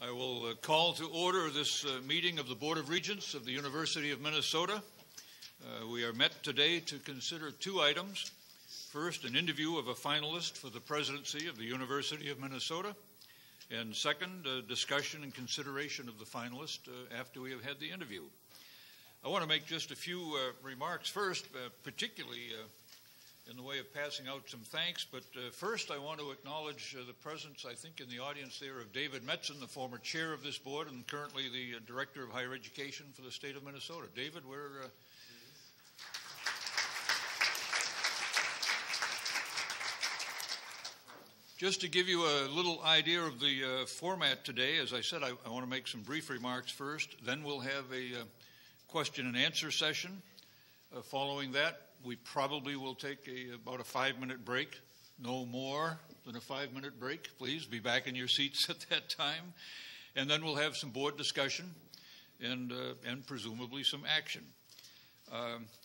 I will call to order this meeting of the Board of Regents of the University of Minnesota. We are met today to consider two items. First, an interview of a finalist for the presidency of the University of Minnesota. And second, a discussion and consideration of the finalist after we have had the interview. I want to make just a few remarks first, particularly in the way of passing out some thanks. But first, I want to acknowledge the presence, I think, in the audience there of David Metzen, the former chair of this board and currently the Director of Higher Education for the state of Minnesota. David, we're... Just to give you a little idea of the format today, as I said, I want to make some brief remarks first. Then we'll have a question and answer session. Following that, we probably will take about a 5-minute break. No more than a 5-minute break. Please be back in your seats at that time. And then we'll have some board discussion and presumably some action.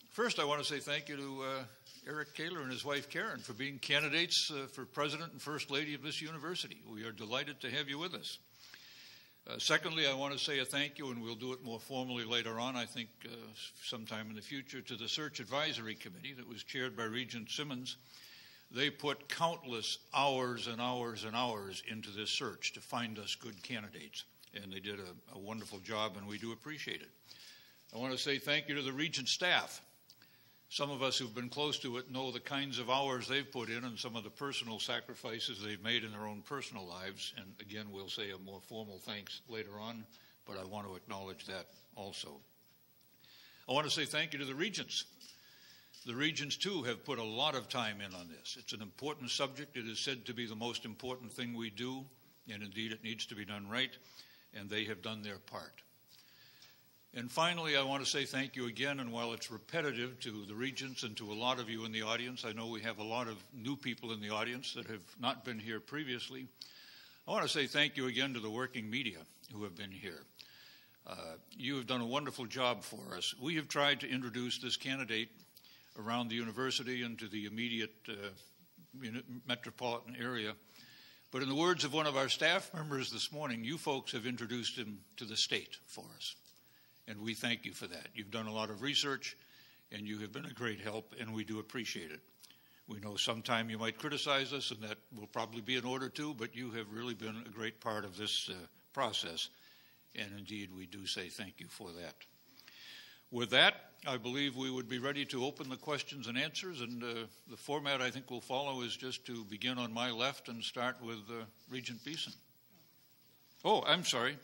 First, I want to say thank you to Eric Kaler and his wife Karen for being candidates for President and First Lady of this university. We are delighted to have you with us. Secondly, I want to say a thank you, and we'll do it more formally later on, I think sometime in the future, to the Search Advisory Committee that was chaired by Regent Simmons. They put countless hours and hours and hours into this search to find us good candidates, and they did a wonderful job, and we do appreciate it. I want to say thank you to the Regent staff. Some of us who've been close to it know the kinds of hours they've put in and some of the personal sacrifices they've made in their own personal lives. And again, we'll say a more formal thanks later on, but I want to acknowledge that also. I want to say thank you to the Regents. The Regents, too, have put a lot of time in on this. It's an important subject. It is said to be the most important thing we do, and indeed it needs to be done right, and they have done their part. And finally, I want to say thank you again, and while it's repetitive to the Regents and to a lot of you in the audience, I know we have a lot of new people in the audience that have not been here previously. I want to say thank you again to the working media who have been here. You have done a wonderful job for us. We have tried to introduce this candidate around the university and to the immediate metropolitan area. But in the words of one of our staff members this morning, you folks have introduced him to the state for us. And we thank you for that. You've done a lot of research, and you have been a great help, and we do appreciate it. We know sometime you might criticize us, and that will probably be in order too, but you have really been a great part of this process, and indeed we do say thank you for that. With that, I believe we would be ready to open the questions and answers, and the format I think we'll follow is just to begin on my left and start with Regent Beeson. Oh, I'm sorry.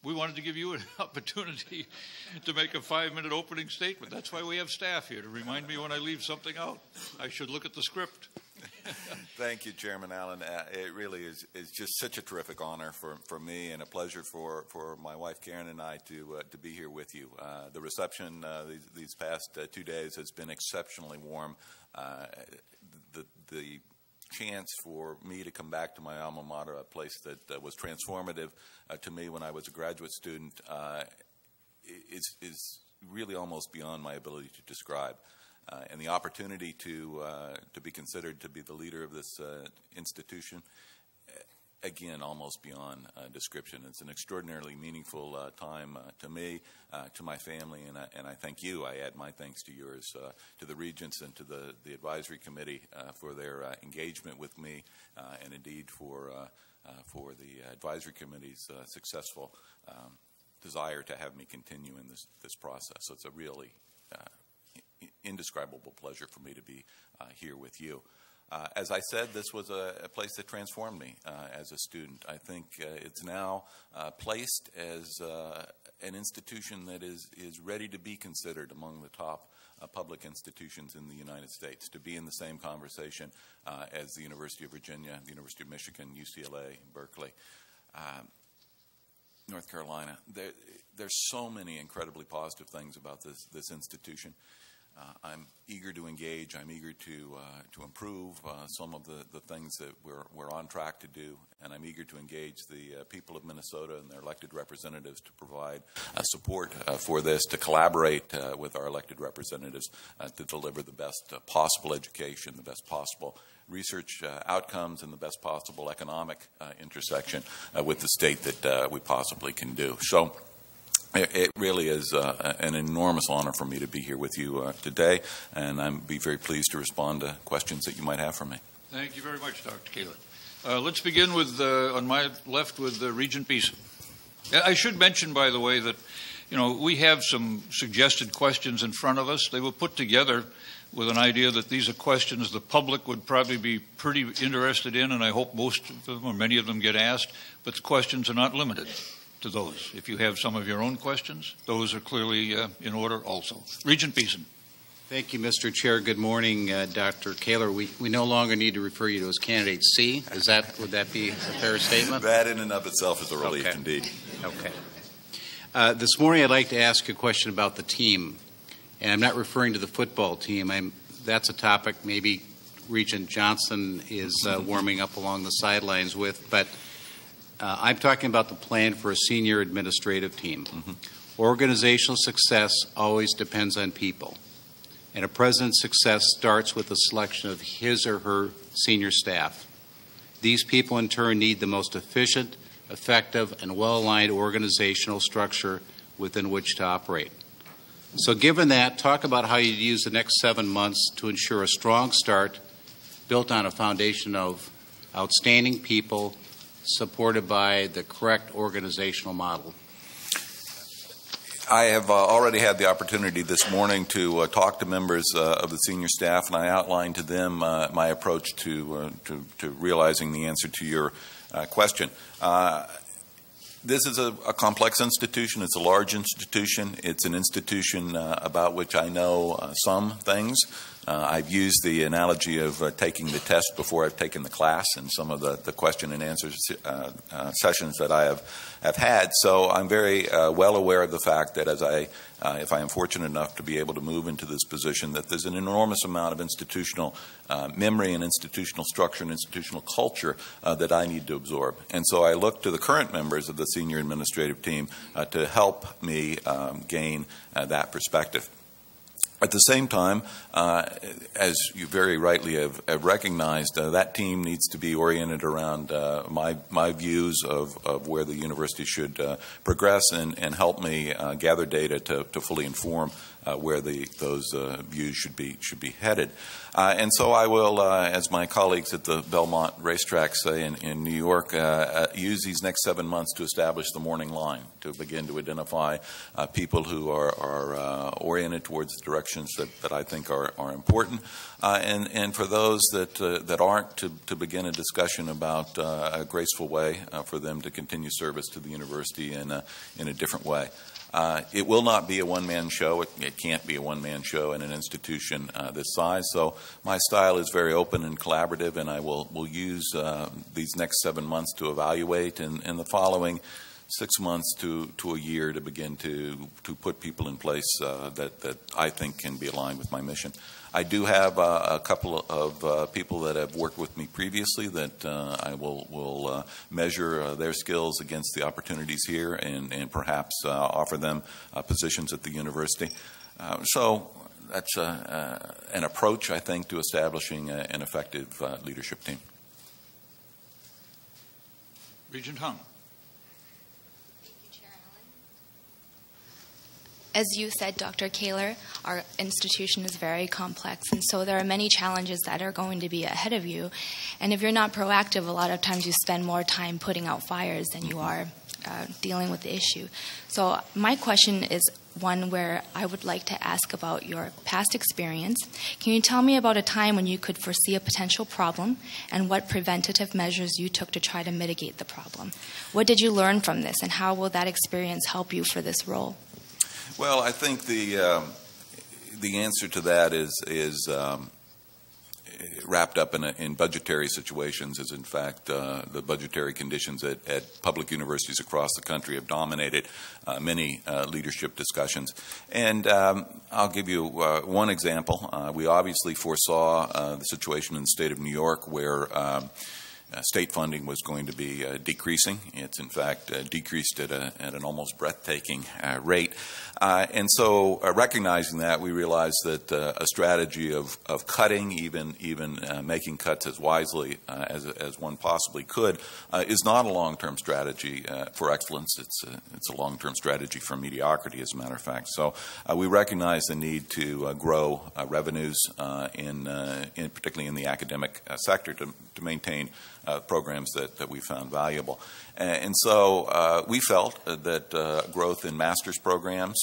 We wanted to give you an opportunity to make a 5-minute opening statement. That's why we have staff here, to remind me when I leave something out. I should look at the script. Thank you, Chairman Allen. It really is just such a terrific honor for me and a pleasure for my wife Karen and I to be here with you. The reception these past 2 days has been exceptionally warm. The chance for me to come back to my alma mater, a place that was transformative to me when I was a graduate student, is really almost beyond my ability to describe. And the opportunity to be considered to be the leader of this institution, again, almost beyond description. It's an extraordinarily meaningful time to me, to my family, and I thank you. I add my thanks to yours, to the Regents and to the Advisory Committee for their engagement with me, and indeed for the Advisory Committee's successful desire to have me continue in this process. So it's a really indescribable pleasure for me to be here with you. As I said, this was a place that transformed me as a student. I think it's now placed as an institution that is ready to be considered among the top public institutions in the United States, to be in the same conversation as the University of Virginia, the University of Michigan, UCLA, Berkeley, North Carolina. There's so many incredibly positive things about this institution. I'm eager to engage. I'm eager to improve some of the things that we're on track to do, and I'm eager to engage the people of Minnesota and their elected representatives to provide support for this, to collaborate with our elected representatives to deliver the best possible education, the best possible research outcomes and the best possible economic intersection with the state that we possibly can do. So it really is an enormous honor for me to be here with you today, and I'd be very pleased to respond to questions that you might have for me. Thank you very much, Dr. Kaler. Let's begin with, on my left, with Regent Beeson. I should mention, by the way, that we have some suggested questions in front of us. They were put together with an idea that these are questions the public would probably be pretty interested in, and I hope most of them or many of them get asked, but the questions are not limited to those. If you have some of your own questions, those are clearly in order also. Regent Beeson. Thank you, Mr. Chair. Good morning, Dr. Kaler. We no longer need to refer you to as Candidate C. Would that be a fair statement? That in and of itself is a relief, okay. Indeed. Okay. This morning I'd like to ask you a question about the team. And I'm not referring to the football team. That's a topic maybe Regent Johnson is warming up along the sidelines with. But I'm talking about the plan for a senior administrative team. Mm-hmm. Organizational success always depends on people. And a president's success starts with the selection of his or her senior staff. These people, in turn, need the most efficient, effective, and well-aligned organizational structure within which to operate. So given that, talk about how you'd use the next 7 months to ensure a strong start built on a foundation of outstanding people supported by the correct organizational model. I have already had the opportunity this morning to talk to members of the senior staff, and I outlined to them my approach to realizing the answer to your question. This is a complex institution. It's a large institution. It's an institution about which I know some things. I've used the analogy of taking the test before I've taken the class in some of the question and answer sessions that I have had. So I'm very well aware of the fact that if I am fortunate enough to be able to move into this position, that there's an enormous amount of institutional memory and institutional structure and institutional culture that I need to absorb. And so I look to the current members of the senior administrative team to help me gain that perspective. At the same time, as you very rightly have recognized, that team needs to be oriented around my views of where the university should progress and help me gather data to fully inform where those views should be headed. And so I will, as my colleagues at the Belmont Racetrack say in New York, use these next 7 months to establish the morning line, to begin to identify people who are oriented towards the directions that I think are important, and for those that aren't, to begin a discussion about a graceful way for them to continue service to the university in a different way. It will not be a one-man show. It can't be a one-man show in an institution this size. So my style is very open and collaborative, and I will use these next 7 months to evaluate, and the following 6 months to a year to begin to put people in place that I think can be aligned with my mission. I do have a couple of people that have worked with me previously that I will measure their skills against the opportunities here and perhaps offer them positions at the university. So that's an approach, I think, to establishing an effective leadership team. Regent Hung. As you said, Dr. Kaler, our institution is very complex, and so there are many challenges that are going to be ahead of you. And if you're not proactive, a lot of times you spend more time putting out fires than you are dealing with the issue. So my question is one where I would like to ask about your past experience. Can you tell me about a time when you could foresee a potential problem and what preventative measures you took to try to mitigate the problem? What did you learn from this, and how will that experience help you for this role? Well, I think the answer to that is wrapped up in budgetary situations. Is in fact the budgetary conditions at public universities across the country have dominated many leadership discussions. And I'll give you one example. We obviously foresaw the situation in the state of New York where state funding was going to be decreasing. It's in fact decreased at an almost breathtaking rate. And so recognizing that, we realized that a strategy of cutting, even making cuts as wisely as one possibly could, is not a long-term strategy for excellence. It's a long-term strategy for mediocrity, as a matter of fact. So we recognize the need to grow revenues, particularly in the academic sector, to maintain programs that we found valuable. And so we felt that growth in master's programs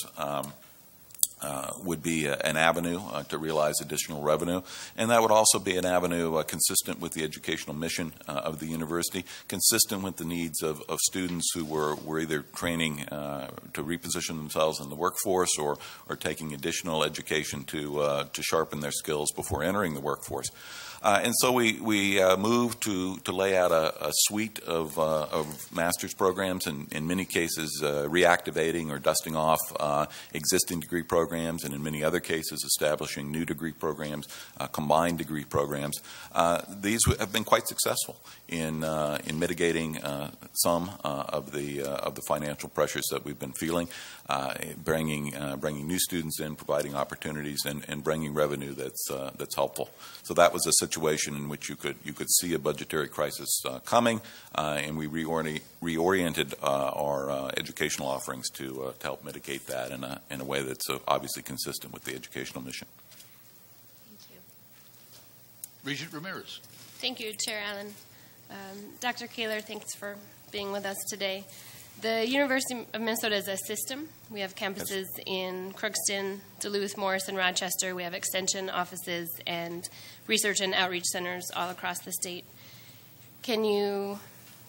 would be an avenue to realize additional revenue, and that would also be an avenue consistent with the educational mission of the university, consistent with the needs of students who were either training to reposition themselves in the workforce or taking additional education to sharpen their skills before entering the workforce. And so we moved to lay out a suite of master's programs, and in many cases reactivating or dusting off existing degree programs, and in many other cases establishing new degree programs, combined degree programs. These have been quite successful in mitigating some of the financial pressures that we've been feeling, bringing new students in, providing opportunities, and bringing revenue that's helpful. So that was a situation in which you could see a budgetary crisis coming, and we reoriented our educational offerings to help mitigate that in a way that's obviously consistent with the educational mission. Thank you. Regent Ramirez. Thank you, Chair Allen. Dr. Kaler, thanks for being with us today. The University of Minnesota is a system. We have campuses in Crookston, Duluth, Morris, and Rochester. We have extension offices and research and outreach centers all across the state. Can you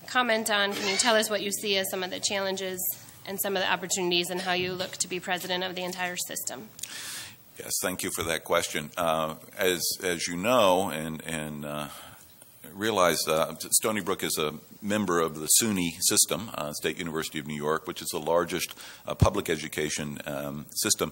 tell us what you see as some of the challenges and some of the opportunities, and how you look to be president of the entire system? Yes, thank you for that question. As you know, and realize Stony Brook is a member of the SUNY system, State University of New York, which is the largest public education system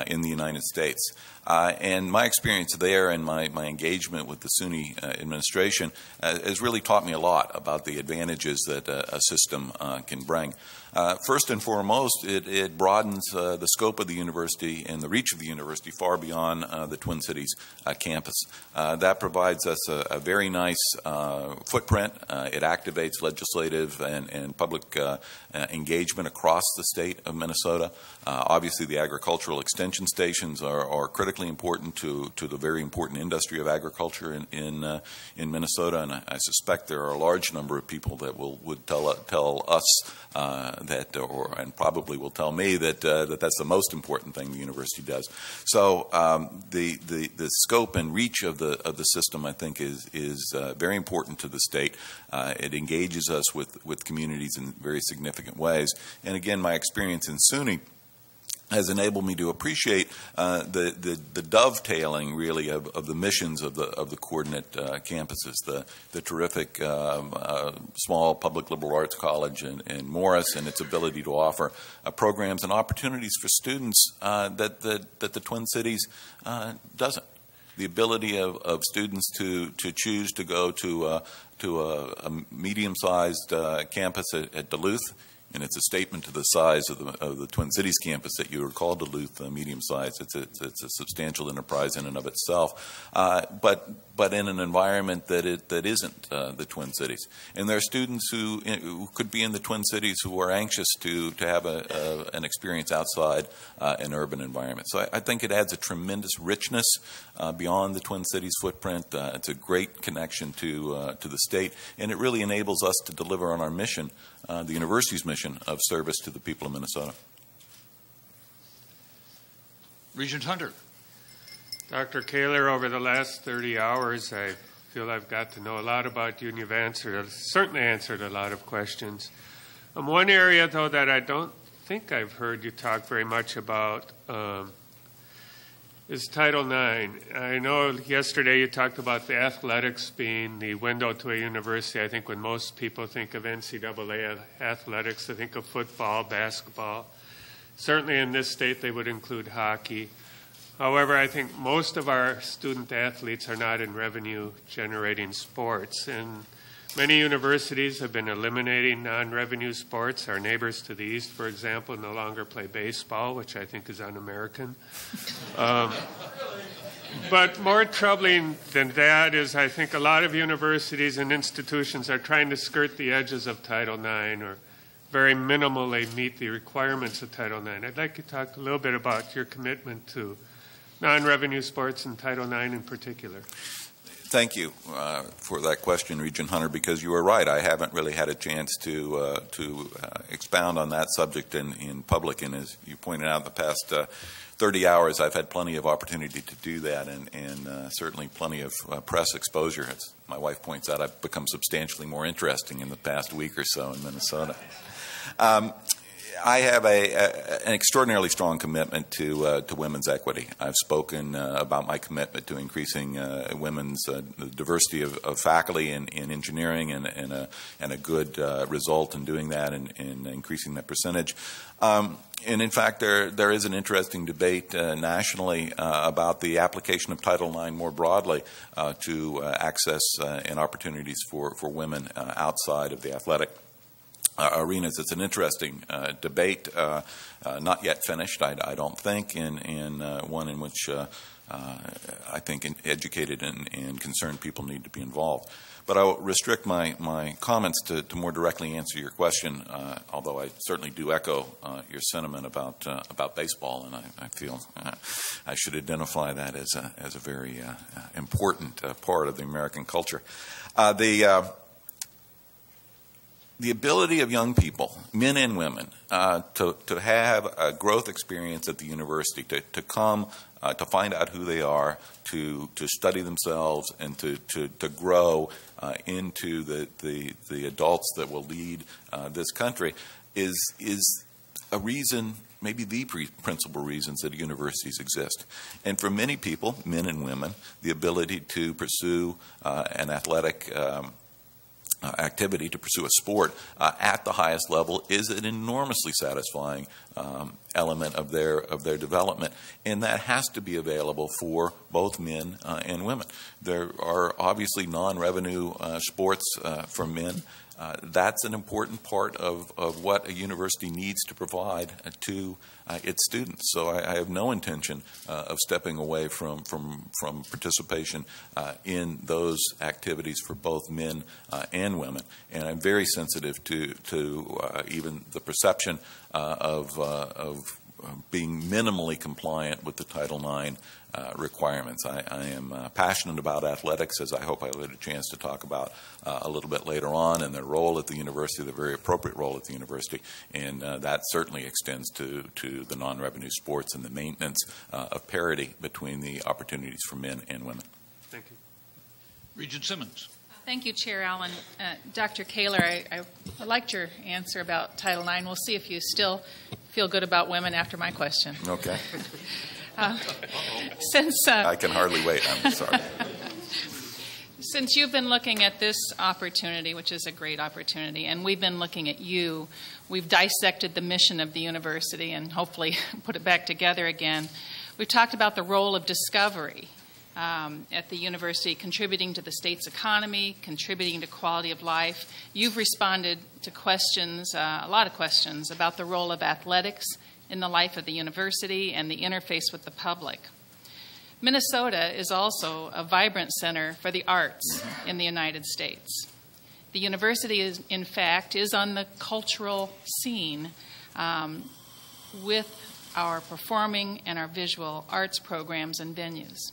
in the United States. And my experience there and my engagement with the SUNY administration has really taught me a lot about the advantages that a system can bring. First and foremost, it broadens the scope of the university and the reach of the university far beyond the Twin Cities campus. That provides us a very nice footprint. It activates legislative and public engagement across the state of Minnesota. Obviously, the agricultural extension stations are critically important to the very important industry of agriculture in Minnesota, and I suspect there are a large number of people that would tell us and probably will tell me that that's the most important thing the university does. So the scope and reach of the system, I think, is very important to the state. It engages us with communities in very significant ways. And again, my experience in SUNY has enabled me to appreciate the dovetailing, really, of the missions of the coordinate campuses, the terrific small public liberal arts college in Morris, and its ability to offer programs and opportunities for students that the Twin Cities doesn't. The ability of students to choose to go to a medium-sized campus at Duluth. And it's a statement to the size of the Twin Cities campus that you recall Duluth medium-sized. It's a substantial enterprise in and of itself, but in an environment that isn't the Twin Cities. And there are students who could be in the Twin Cities who are anxious to have an experience outside an urban environment. So I think it adds a tremendous richness beyond the Twin Cities footprint. It's a great connection to the state, and it really enables us to deliver on our mission, the university's mission of service to the people of Minnesota. Regent Hunter. Dr. Kaler, over the last 30 hours, I feel I've got to know a lot about you, and you've certainly answered a lot of questions. One area, though, that I don't think I've heard you talk very much about is Title IX. I know yesterday you talked about the athletics being the window to a university. I think when most people think of NCAA athletics, they think of football, basketball. Certainly in this state, they would include hockey. However, I think most of our student athletes are not in revenue-generating sports. And Many universities have been eliminating non-revenue sports. Our neighbors to the east, for example, no longer play baseball, which I think is un-American. But more troubling than that is I think a lot of universities and institutions are trying to skirt the edges of Title IX or very minimally meet the requirements of Title IX. I'd like to talk a little bit about your commitment to non-revenue sports and Title IX in particular. Thank you for that question, Regent Hunter, because you are right. I haven't really had a chance to expound on that subject in public, and as you pointed out, the past 30 hours I've had plenty of opportunity to do that, and certainly plenty of press exposure. As my wife points out, I've become substantially more interesting in the past week or so in Minnesota. I have an extraordinarily strong commitment to women's equity. I've spoken about my commitment to increasing women's diversity of faculty in engineering and a good result in doing that and increasing that percentage. And in fact, there is an interesting debate nationally about the application of Title IX more broadly to access and opportunities for women outside of the athletic arenas. It's an interesting debate, not yet finished, I don't think, and one in which I think educated and concerned people need to be involved. But I will restrict my comments to more directly answer your question, although I certainly do echo your sentiment about baseball, and I feel I should identify that as a very important part of the American culture. The ability of young people, men and women, to have a growth experience at the university, to come, to find out who they are, to study themselves, and to grow into the adults that will lead this country is a reason, maybe the principal reasons that universities exist. And for many people, men and women, the ability to pursue an athletic activity, to pursue a sport at the highest level is an enormously satisfying element of their development, and that has to be available for both men and women. There are obviously non-revenue sports for men. That's an important part of what a university needs to provide to its students. So I have no intention of stepping away from participation in those activities for both men and women. And I'm very sensitive to even the perception of being minimally compliant with the Title IX requirements. I am passionate about athletics, as I hope I'll get a chance to talk about a little bit later on, and their role at the university, the very appropriate role at the university, and that certainly extends to the non-revenue sports and the maintenance of parity between the opportunities for men and women. Thank you. Regent Simmons. Thank you, Chair Allen. Dr. Kaler, I liked your answer about Title IX. We'll see if you still feel good about women after my question. Okay. Since I can hardly wait. I'm sorry. Since you've been looking at this opportunity, which is a great opportunity, and we've been looking at you, we've dissected the mission of the university and hopefully put it back together again. We've talked about the role of discovery at the university, contributing to the state's economy, contributing to quality of life. You've responded to questions, a lot of questions, about the role of athletics in the life of the university and the interface with the public. Minnesota is also a vibrant center for the arts in the United States. The university, in fact, is on the cultural scene with our performing and our visual arts programs and venues.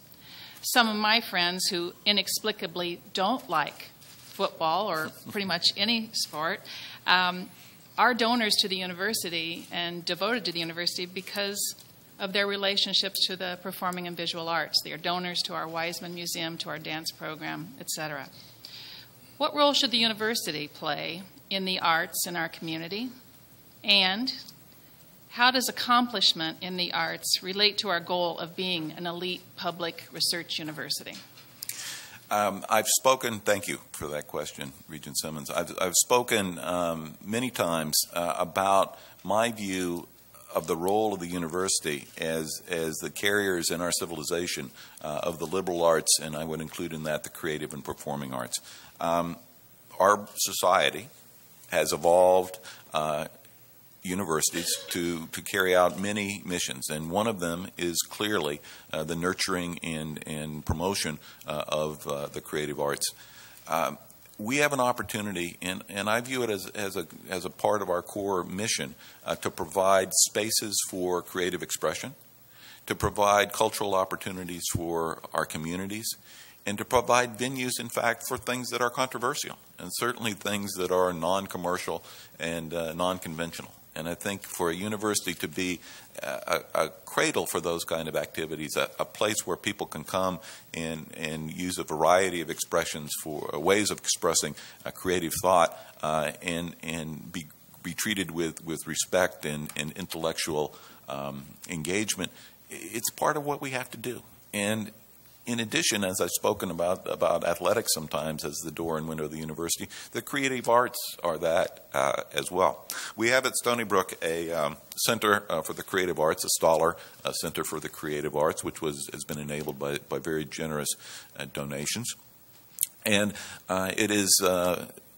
Some of my friends who inexplicably don't like football or pretty much any sport are donors to the university and devoted to the university because of their relationships to the performing and visual arts. They are donors to our Wiseman Museum, to our dance program, etc. What role should the university play in the arts in our community? And how does accomplishment in the arts relate to our goal of being an elite public research university? I've spoken, thank you for that question, Regent Simmons. I've spoken many times about my view of the role of the university as the carriers in our civilization of the liberal arts, and I would include in that the creative and performing arts. our society has evolved universities to carry out many missions, and one of them is clearly the nurturing and promotion of the creative arts. We have an opportunity, and I view it as a part of our core mission, to provide spaces for creative expression, to provide cultural opportunities for our communities, and to provide venues, in fact, for things that are controversial, and certainly things that are non-commercial and non-conventional. And I think for a university to be a cradle for those kind of activities, a place where people can come and use a variety of expressions for ways of expressing a creative thought, and be treated with respect and intellectual engagement, it's part of what we have to do. And in addition, as I've spoken about athletics sometimes as the door and window of the university, the creative arts are that as well. We have at Stony Brook a Center for the Creative Arts, a Stoller Center for the Creative Arts, which has been enabled by very generous donations. And it is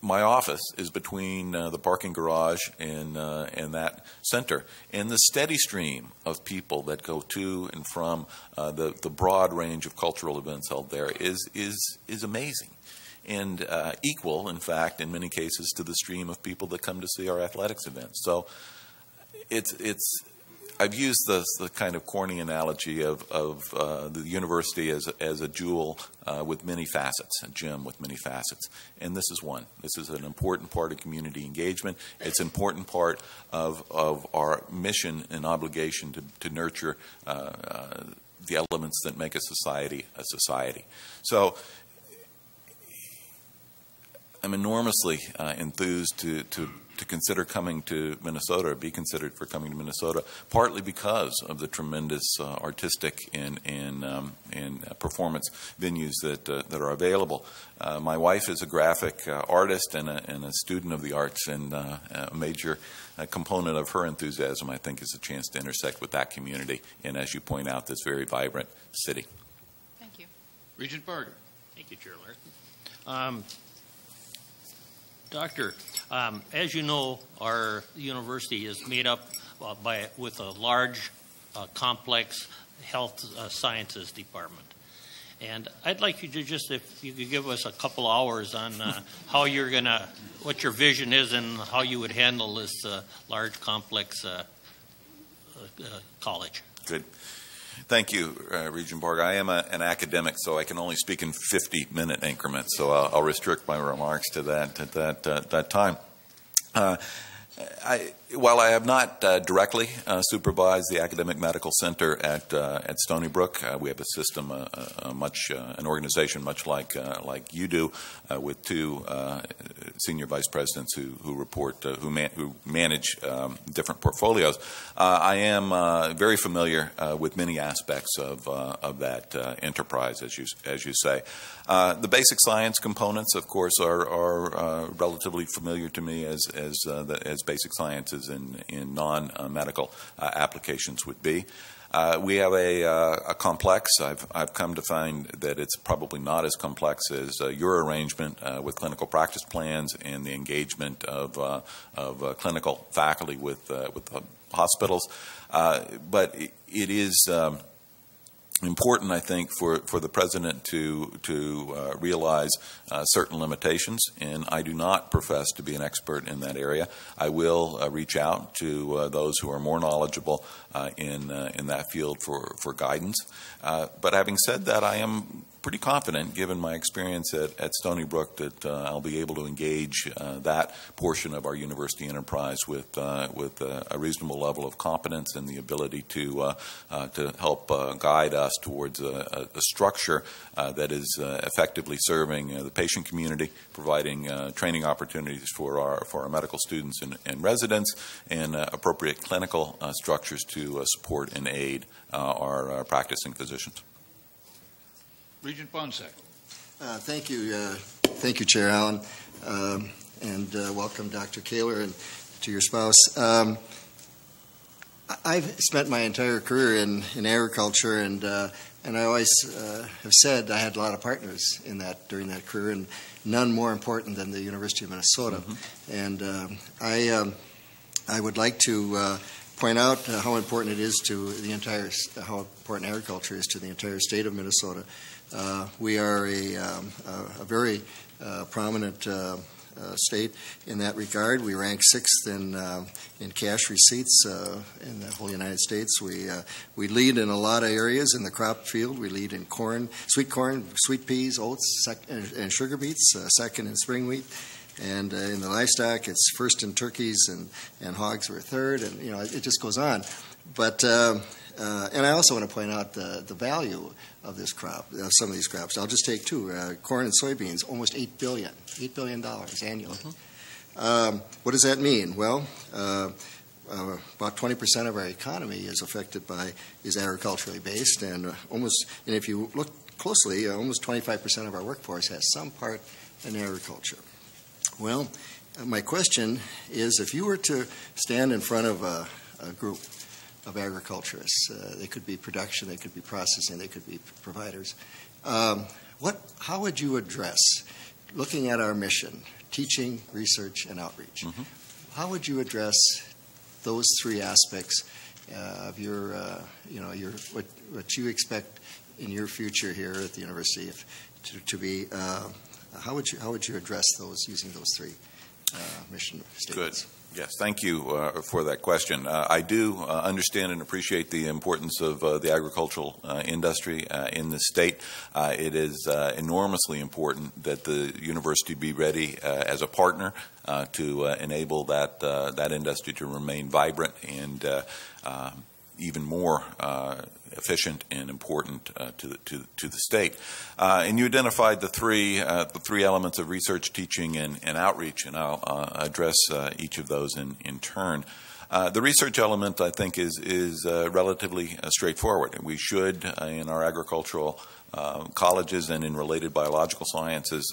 my office is between the parking garage and that center, and the steady stream of people that go to and from the broad range of cultural events held there is amazing, and equal, in fact, in many cases, to the stream of people that come to see our athletics events. So I've used the kind of corny analogy of the university as a jewel with many facets, a gem with many facets, and this is one. This is an important part of community engagement. It's an important part of our mission and obligation to nurture the elements that make a society a society. So I'm enormously enthused to consider coming to Minnesota, or be considered for coming to Minnesota, partly because of the tremendous artistic and performance venues that are available. My wife is a graphic artist and a student of the arts, and a major component of her enthusiasm, I think, is a chance to intersect with that community, and as you point out, this very vibrant city. Thank you. Regent Barger. Thank you, Chair Larson. Doctor, as you know, our university is made up with a large, complex health sciences department. And I'd like you to just, if you could give us a couple hours on how you're going to, what your vision is and how you would handle this large, complex college. Good. Thank you, Regent Barger. I am an academic, so I can only speak in 50-minute increments, so I'll restrict my remarks to that time. While I have not directly supervised the academic medical center at Stony Brook, we have a system, an organization much like you do, with two senior vice presidents who manage different portfolios. I am very familiar with many aspects of that enterprise, as you say. The basic science components, of course, are relatively familiar to me as basic sciences in non-medical applications would be. We have a complex. I've come to find that it's probably not as complex as your arrangement with clinical practice plans and the engagement of clinical faculty with hospitals. But it is important, I think, for the president to realize certain limitations, and I do not profess to be an expert in that area. I will reach out to those who are more knowledgeable in that field for guidance. But having said that, I am pretty confident, given my experience at Stony Brook, that I'll be able to engage that portion of our university enterprise with a reasonable level of competence and the ability to help guide us towards a structure that is effectively serving the patient community, providing training opportunities for our medical students and residents, and appropriate clinical structures to support and aid our practicing physicians. Regent Bonsack. Thank you, Chair Allen, and welcome, Dr. Kaler, and to your spouse. I've spent my entire career in agriculture, and And I always have said I had a lot of partners in that during that career, and none more important than the University of Minnesota. And I would like to point out how important it is to the entire, how important agriculture is to the entire state of Minnesota. We are a very prominent state in that regard. We rank 6th in cash receipts in the whole United States. We lead in a lot of areas in the crop field. We lead in corn, sweet peas, oats, and sugar beets. Second in spring wheat. And in the livestock, it's first in turkeys, and hogs were third, and it just goes on. But and I also want to point out the value of this crop, of some of these crops. I'll just take two: corn and soybeans, almost $8 billion annually. What does that mean? Well, about 20% of our economy is agriculturally based, and if you look closely, almost 25% of our workforce has some part in agriculture. Well, my question is, if you were to stand in front of a group of agriculturists, they could be production, they could be processing, they could be providers, how would you address, looking at our mission, teaching, research, and outreach, how would you address those three aspects of your, what you expect in your future here at the university to be? How would you address those using those three mission statements? Good. Yes, thank you for that question. I do understand and appreciate the importance of the agricultural industry in the state. It is enormously important that the university be ready as a partner to enable that industry to remain vibrant and even more efficient and important to the state. And you identified the three elements of research, teaching, and outreach, and I'll address each of those in turn. The research element, I think, is relatively straightforward. We should, in our agricultural colleges and in related biological sciences,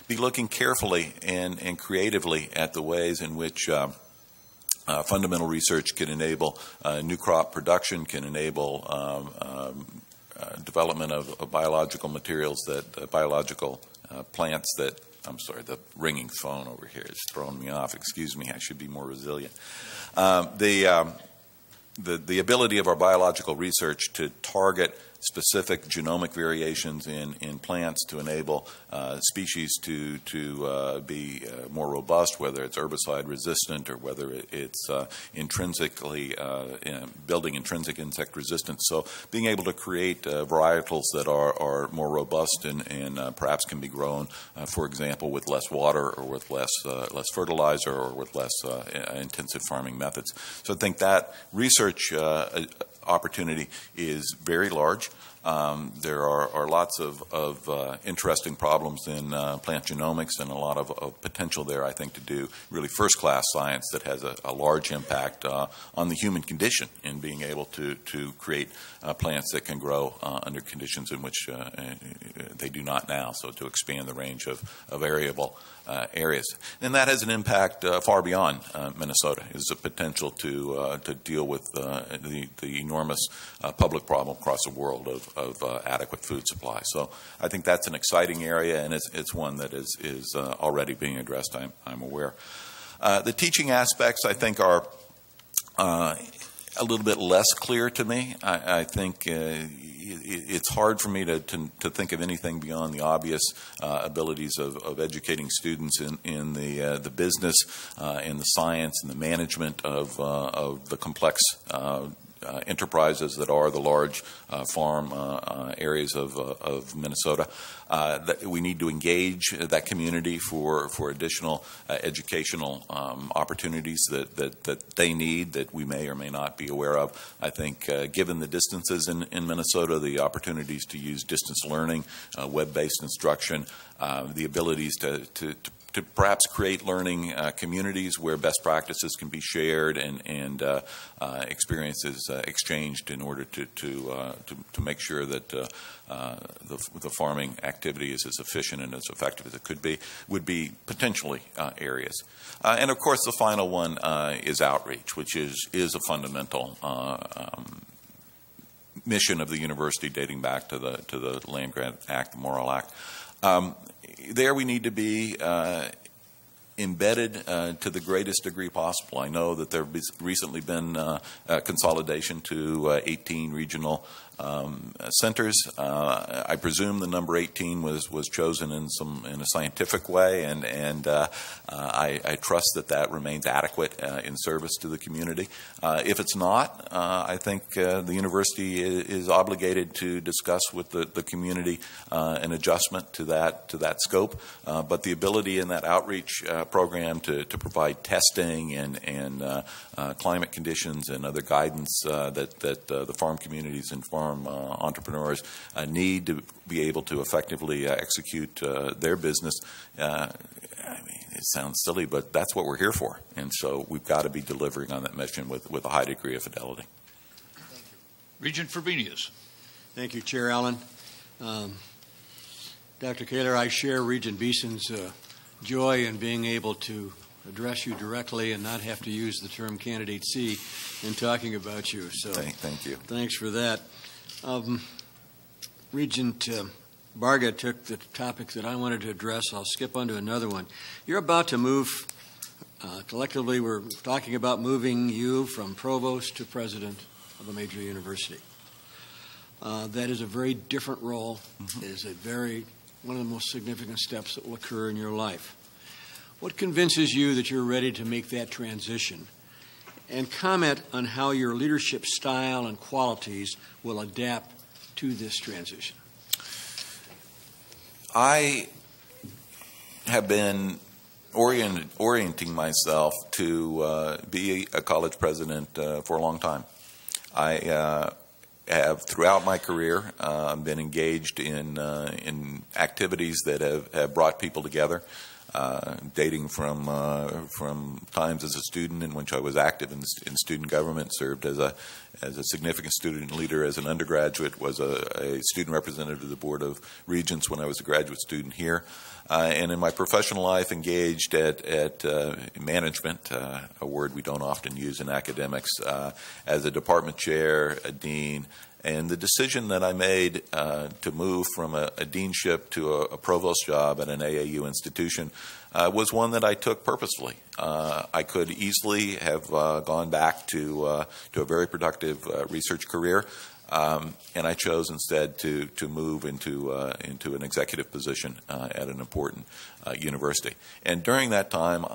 be looking carefully and creatively at the ways in which fundamental research can enable new crop production, can enable development of biological materials biological plants that, I'm sorry, the ringing phone over here is throwing me off. Excuse me, I should be more resilient. The ability of our biological research to target specific genomic variations in plants to enable species to be more robust, whether it's herbicide resistant or whether it's intrinsically building intrinsic insect resistance. So being able to create varietals that are more robust and perhaps can be grown, for example, with less water or with less fertilizer or with less intensive farming methods. So I think that research opportunity is very large. There are lots of interesting problems in plant genomics and a lot of potential there, I think, to do really first-class science that has a large impact on the human condition in being able to create plants that can grow under conditions in which they do not now, so to expand the range of variable areas. And that has an impact far beyond Minnesota. It is a potential to deal with the enormous public problem across the world of adequate food supply. So I think that's an exciting area, and it's one that is already being addressed, I'm aware. The teaching aspects, I think, are a little bit less clear to me. I think it's hard for me to think of anything beyond the obvious abilities of educating students in the business, in the science, and the management of the complex enterprises that are the large farm areas of Minnesota. That we need to engage that community for additional educational opportunities that they need that we may or may not be aware of. I think given the distances in Minnesota, the opportunities to use distance learning, web-based instruction, the abilities to perhaps create learning communities where best practices can be shared and experiences exchanged in order to make sure that the farming activity is as efficient and as effective as it could be, would be potentially areas. And of course, the final one is outreach, which is a fundamental mission of the university dating back to the Land Grant Act, the Morrill Act. There we need to be embedded to the greatest degree possible. I know that there has recently been consolidation to 18 regional centers. I presume the number 18 was chosen in a scientific way, and I trust that remains adequate in service to the community. If it's not, I think the university is obligated to discuss with the community an adjustment to that scope. But the ability in that outreach program to provide testing and climate conditions and other guidance that the farm communities and farm entrepreneurs need to be able to effectively execute their business. I mean, it sounds silly, but that's what we're here for. And so we've got to be delivering on that mission with a high degree of fidelity. Thank you. Regent Fabinius. Thank you, Chair Allen. Dr. Kaler, I share Regent Beeson's joy in being able to address you directly and not have to use the term Candidate C in talking about you. So thank you. Thanks for that. Regent Barga took the topic that I wanted to address. I'll skip on to another one. You're about to move, collectively we're talking about moving you from provost to president of a major university. That is a very different role. Mm-hmm. It is one of the most significant steps that will occur in your life. What convinces you that you're ready to make that transition? And comment on how your leadership style and qualities will adapt to this transition. I have been orienting myself to be a college president for a long time. I have, throughout my career, been engaged in activities that have brought people together. Dating from times as a student in which I was active in student government, served as a significant student leader as an undergraduate, was a student representative of the Board of Regents when I was a graduate student here, and in my professional life engaged at management, a word we don't often use in academics, as a department chair, a dean. And the decision that I made to move from a deanship to a provost job at an AAU institution was one that I took purposefully. I could easily have gone back to a very productive research career, and I chose instead to move into an executive position at an important university. And during that time,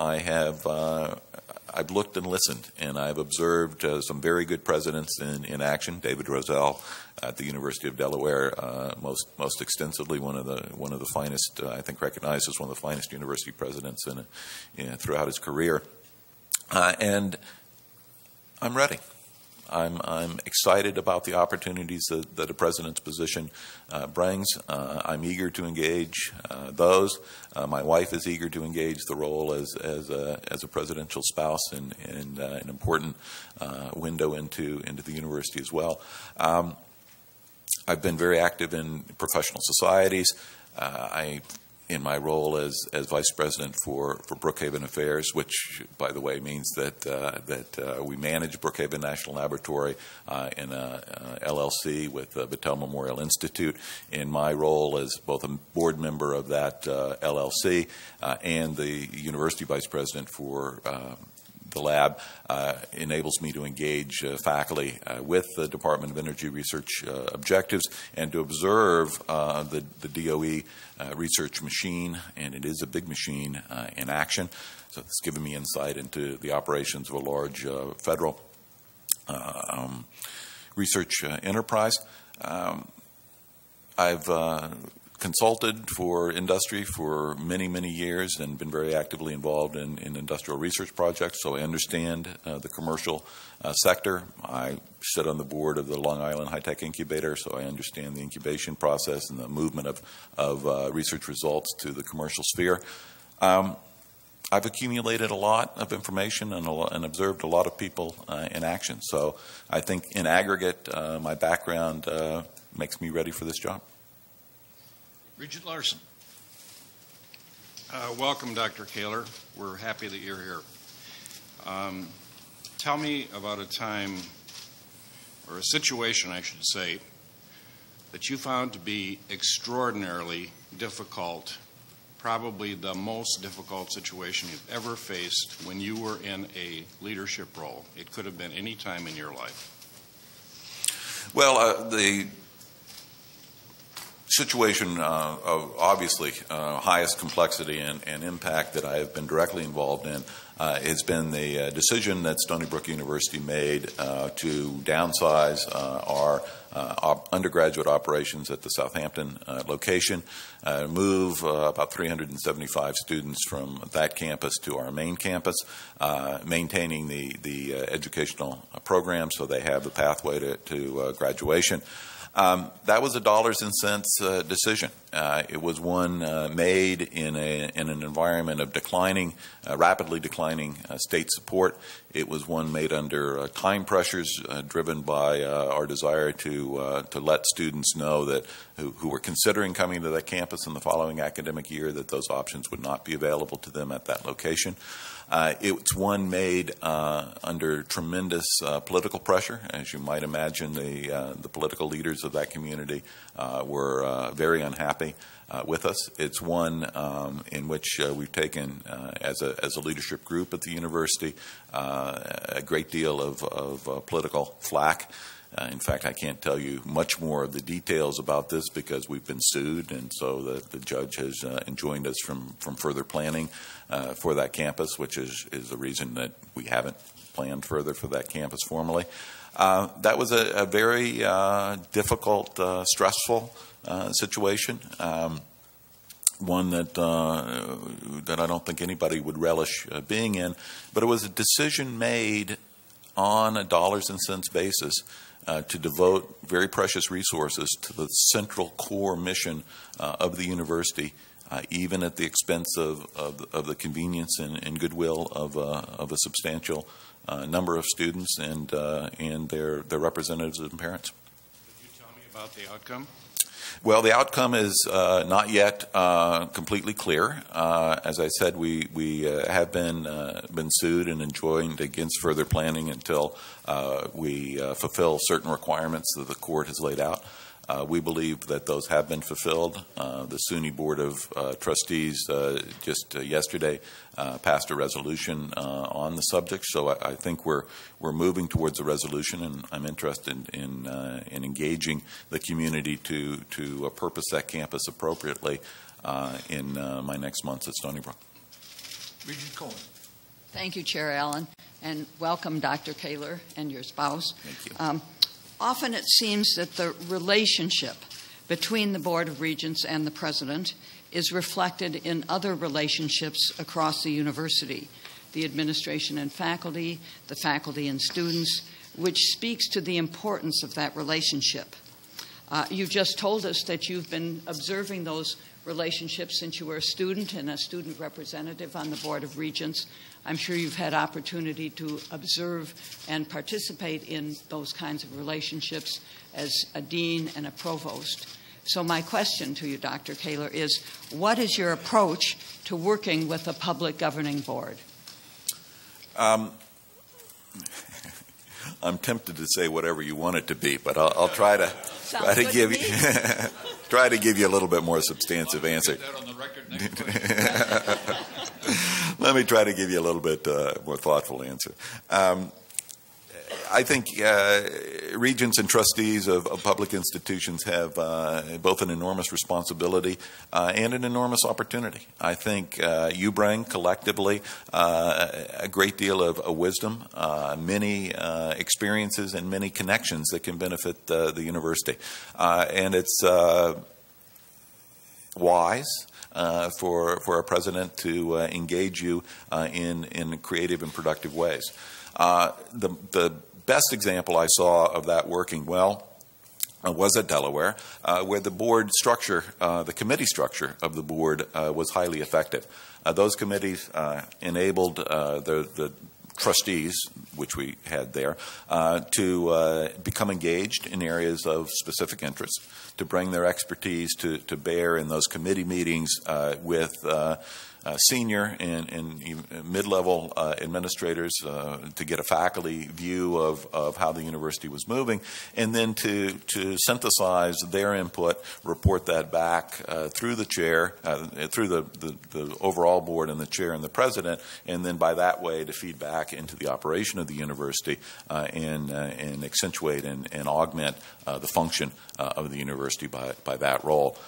I've looked and listened, and I've observed some very good presidents in action. David Rozelle at the University of Delaware, most extensively, one of the finest, I think, recognized as one of the finest university presidents throughout his career. And I'm ready. I'm excited about the opportunities that a president's position brings. I'm eager to engage those. My wife is eager to engage the role as a presidential spouse in an important window into the university as well. I've been very active in professional societies. In my role as vice president for Brookhaven Affairs, which, by the way, means that we manage Brookhaven National Laboratory in a LLC with the Battelle Memorial Institute. In my role as both a board member of that LLC and the university vice president for the lab, enables me to engage faculty with the Department of Energy Research objectives and to observe the DOE research machine, and it is a big machine, in action. So it's given me insight into the operations of a large federal research enterprise. I've consulted for industry for many, many years and been very actively involved in industrial research projects, so I understand the commercial sector. I sit on the board of the Long Island High-Tech Incubator, so I understand the incubation process and the movement of research results to the commercial sphere. I've accumulated a lot of information and observed a lot of people in action, so I think in aggregate my background makes me ready for this job. Regent Larson. Welcome, Dr. Kaler. We're happy that you're here. Tell me about a time or a situation, I should say, that you found to be extraordinarily difficult, probably the most difficult situation you've ever faced when you were in a leadership role? It could have been any time in your life. Well, the situation of obviously highest complexity and impact that I have been directly involved in has been the decision that Stony Brook University made to downsize our undergraduate operations at the Southampton location, move about 375 students from that campus to our main campus, maintaining the educational program so they have the pathway to graduation. That was a dollars and cents decision. It was one made in an environment of rapidly declining state support. It was one made under time pressures driven by our desire to let students know that who were considering coming to that campus in the following academic year that those options would not be available to them at that location. It's one made under tremendous political pressure. As you might imagine, the political leaders of that community were very unhappy with us. It's one in which we've taken, as a leadership group at the university, a great deal of political flack. In fact, I can't tell you much more of the details about this because we've been sued, and so the judge has enjoined us from further planning for that campus, which is the reason that we haven't planned further for that campus formally. That was a very difficult, stressful situation, one that I don't think anybody would relish being in, but it was a decision made on a dollars and cents basis to devote very precious resources to the central core mission of the university, even at the expense of the convenience and goodwill of a substantial number of students and their representatives and parents. Could you tell me about the outcome? Well, the outcome is not yet completely clear. As I said, we have been sued and enjoined against further planning until we fulfill certain requirements that the court has laid out. We believe that those have been fulfilled. The SUNY Board of Trustees just yesterday passed a resolution on the subject, so I think we're moving towards a resolution, and I'm interested in engaging the community to purpose that campus appropriately in my next months at Stony Brook. Regent Cohen. Thank you, Chair Allen, and welcome, Dr. Kaler and your spouse. Thank you. Often it seems that the relationship between the Board of Regents and the President is reflected in other relationships across the university, the administration and faculty, the faculty and students, which speaks to the importance of that relationship. You just told us that you've been observing those relationships since you were a student and a student representative on the Board of Regents. I'm sure you've had opportunity to observe and participate in those kinds of relationships as a dean and a provost. So my question to you, Dr. Kaler, is what is your approach to working with a public governing board? I'm tempted to say whatever you want it to be, but I'll try to give you try to give you a little bit more substantive answer. Get that on the record next time. Let me try to give you a little bit more thoughtful answer. I think regents and trustees of public institutions have both an enormous responsibility and an enormous opportunity. I think you bring collectively a great deal of wisdom, many experiences, and many connections that can benefit the university. And it's wise for a president to engage you in creative and productive ways. The best example I saw of that working well was at Delaware, where the board structure, the committee structure of the board was highly effective. Those committees enabled the trustees, which we had there, to become engaged in areas of specific interest, to bring their expertise to bear in those committee meetings with senior and even mid-level administrators to get a faculty view of how the university was moving, and then to synthesize their input, report that back through the chair, through the overall board and the chair and the president, and then by that way to feed back into the operation of the university and accentuate and augment the function of the university by that role.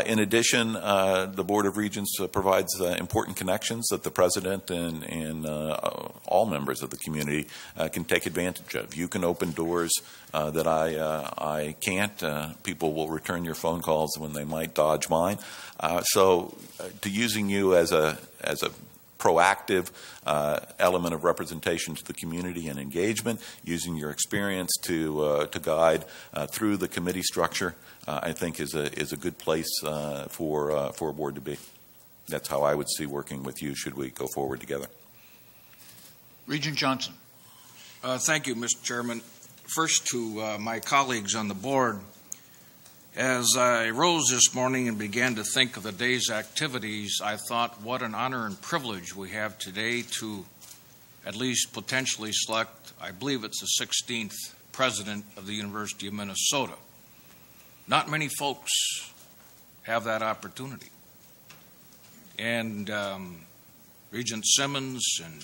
In addition, the Board of Regents provides important connections that the president and all members of the community can take advantage of. You can open doors that I can't. People will return your phone calls when they might dodge mine. So to using you as a proactive element of representation to the community and engagement, using your experience to guide through the committee structure, I think is a good place for a board to be. That's how I would see working with you should we go forward together. Regent Johnson. Thank you, Mr. Chairman. First to my colleagues on the board, as I rose this morning and began to think of the day's activities, I thought what an honor and privilege we have today to at least potentially select, I believe it's the 16th president of the University of Minnesota. Not many folks have that opportunity. And Regent Simmons and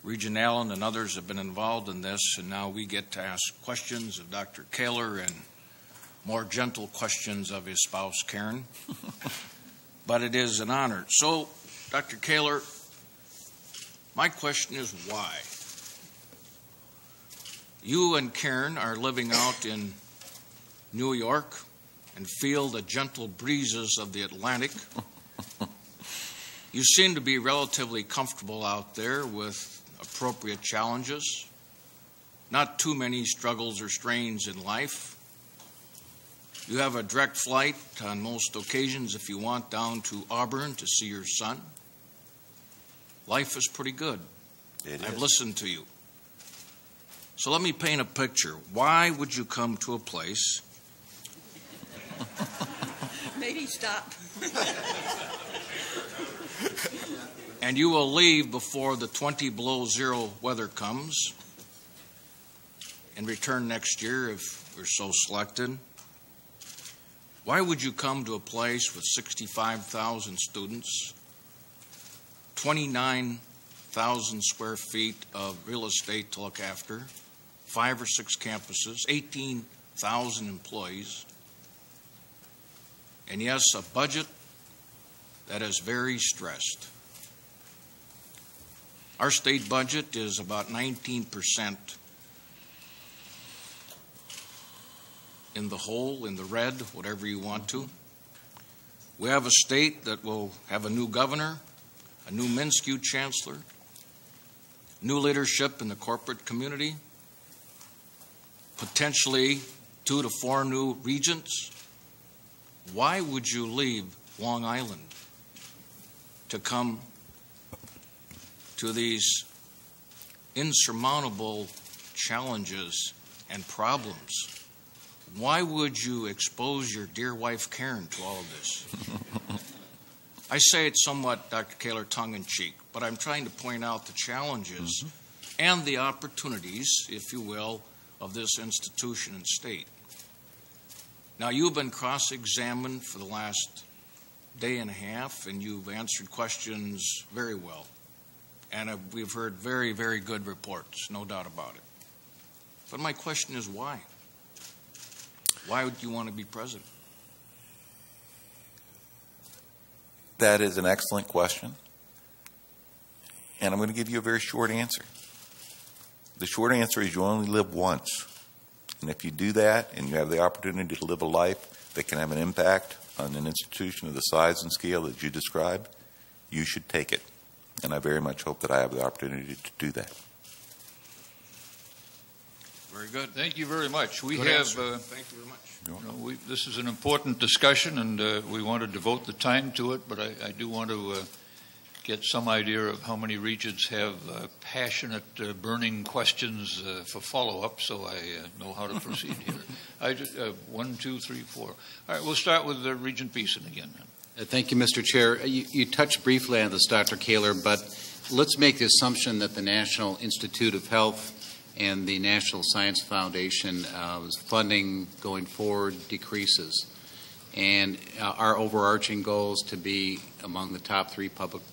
Regent Allen and others have been involved in this, and now we get to ask questions of Dr. Kaler and more gentle questions of his spouse, Karen. But it is an honor. So, Dr. Kaler, my question is why? You and Karen are living out in New York and feel the gentle breezes of the Atlantic. You seem to be relatively comfortable out there with appropriate challenges, not too many struggles or strains in life. You have a direct flight on most occasions if you want down to Auburn to see your son. Life is pretty good. I've listened to you. So let me paint a picture. Why would you come to a place? Maybe stop. And you will leave before the 20 below zero weather comes and return next year if you're so selected. Why would you come to a place with 65,000 students, 29,000 square feet of real estate to look after, 5 or 6 campuses, 18,000 employees, and yes, a budget that is very stressed? Our state budget is about 19% in the hole, in the red, whatever you want to. We have a state that will have a new governor, a new Minshew chancellor, new leadership in the corporate community, potentially 2 to 4 new regents. Why would you leave Long Island to come to these insurmountable challenges and problems? Why would you expose your dear wife Karen to all of this? I say it somewhat, Dr. Kaler, tongue-in-cheek, but I'm trying to point out the challenges and the opportunities, if you will, of this institution and state. Now, you've been cross-examined for the last day and a half, and you've answered questions very well. And we've heard very, very good reports, no doubt about it. But my question is why? Why would you want to be president? That is an excellent question. And I'm going to give you a very short answer. The short answer is you only live once. And if you do that and you have the opportunity to live a life that can have an impact on an institution of the size and scale that you described, you should take it. And I very much hope that I have the opportunity to do that. Very good. Thank you very much. Thank you very much. This is an important discussion, and we want to devote the time to it, but I do want to get some idea of how many regents have passionate, burning questions for follow-up, so I know how to proceed here. 1, 2, 3, 4. All right, we'll start with Regent Beeson again. Thank you, Mr. Chair. You touched briefly on this, Dr. Kaler, but let's make the assumption that the National Institute of Health and the National Science Foundation funding going forward decreases. And our overarching goal is to be among the top 3 public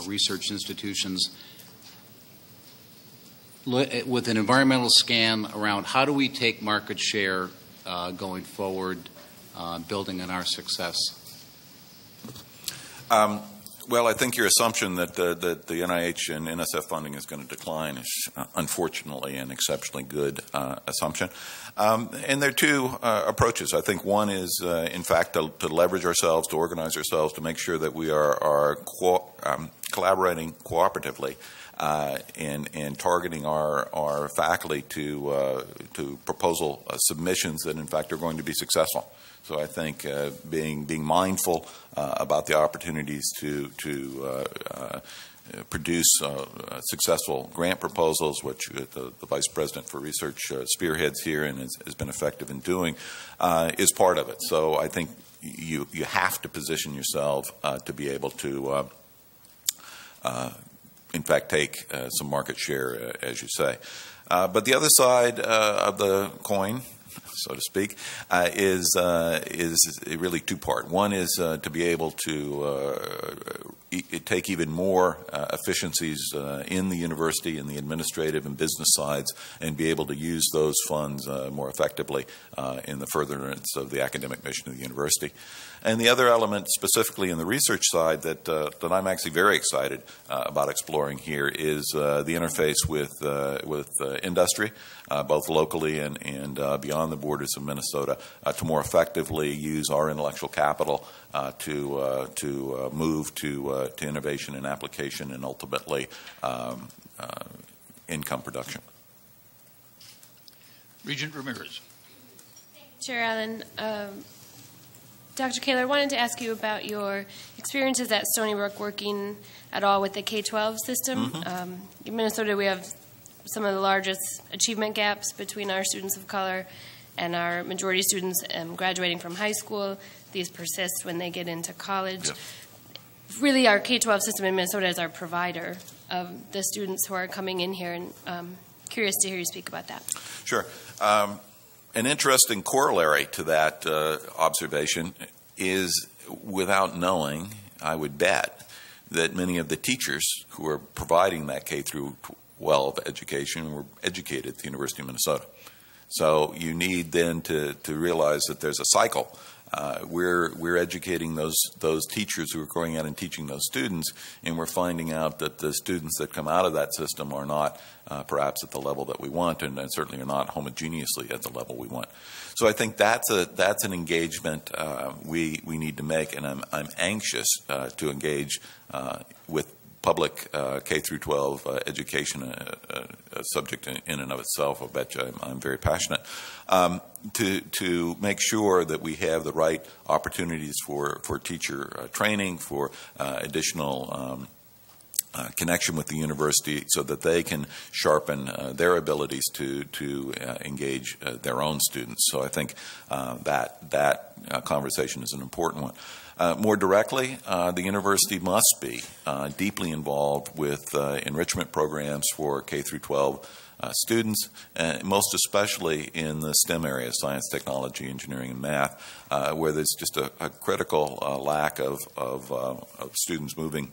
research institutions. With an environmental scan around how do we take market share going forward, building on our success? Well, I think your assumption that the NIH and NSF funding is going to decline is unfortunately an exceptionally good assumption. And there are 2 approaches. I think one is, in fact, to leverage ourselves, to organize ourselves, to make sure that we are collaborating cooperatively and targeting our faculty to proposal submissions that, in fact, are going to be successful. So I think being mindful about the opportunities to produce successful grant proposals, which the Vice President for Research spearheads here and has been effective in doing, is part of it. So I think you have to position yourself to be able to, in fact, take some market share, as you say. But the other side of the coin, so to speak, is really 2-part. One is to be able to take even more efficiencies in the university, in the administrative and business sides, and be able to use those funds more effectively in the furtherance of the academic mission of the university. And the other element, specifically in the research side, that I'm actually very excited about exploring here is the interface with industry, both locally and beyond the borders of Minnesota, to more effectively use our intellectual capital to move to innovation and application and ultimately income production. Regent Ramirez. Chair Allen, Dr. Kaler, I wanted to ask you about your experiences at Stony Brook working at all with the K-12 system. In Minnesota, we have some of the largest achievement gaps between our students of color and our majority students graduating from high school. These persist when they get into college. Yes. Really, our K-12 system in Minnesota is our provider of the students who are coming in here, and curious to hear you speak about that. Sure. An interesting corollary to that observation is, without knowing, I would bet that many of the teachers who are providing that K through 12 education were educated at the University of Minnesota. So you need then to realize that there's a cycle. We're educating those teachers who are going out and teaching those students, and we're finding out that the students that come out of that system are not perhaps at the level that we want, and certainly are not homogeneously at the level we want. So I think that's an engagement we need to make, and I'm anxious to engage with public K through 12 education, a subject in and of itself. I bet you I'm very passionate to make sure that we have the right opportunities for teacher training, for additional connection with the university, so that they can sharpen their abilities to engage their own students. So I think that conversation is an important one. More directly, the university must be deeply involved with enrichment programs for K through 12 students, most especially in the STEM areas, science, technology, engineering, and math, where there's just a critical lack of students moving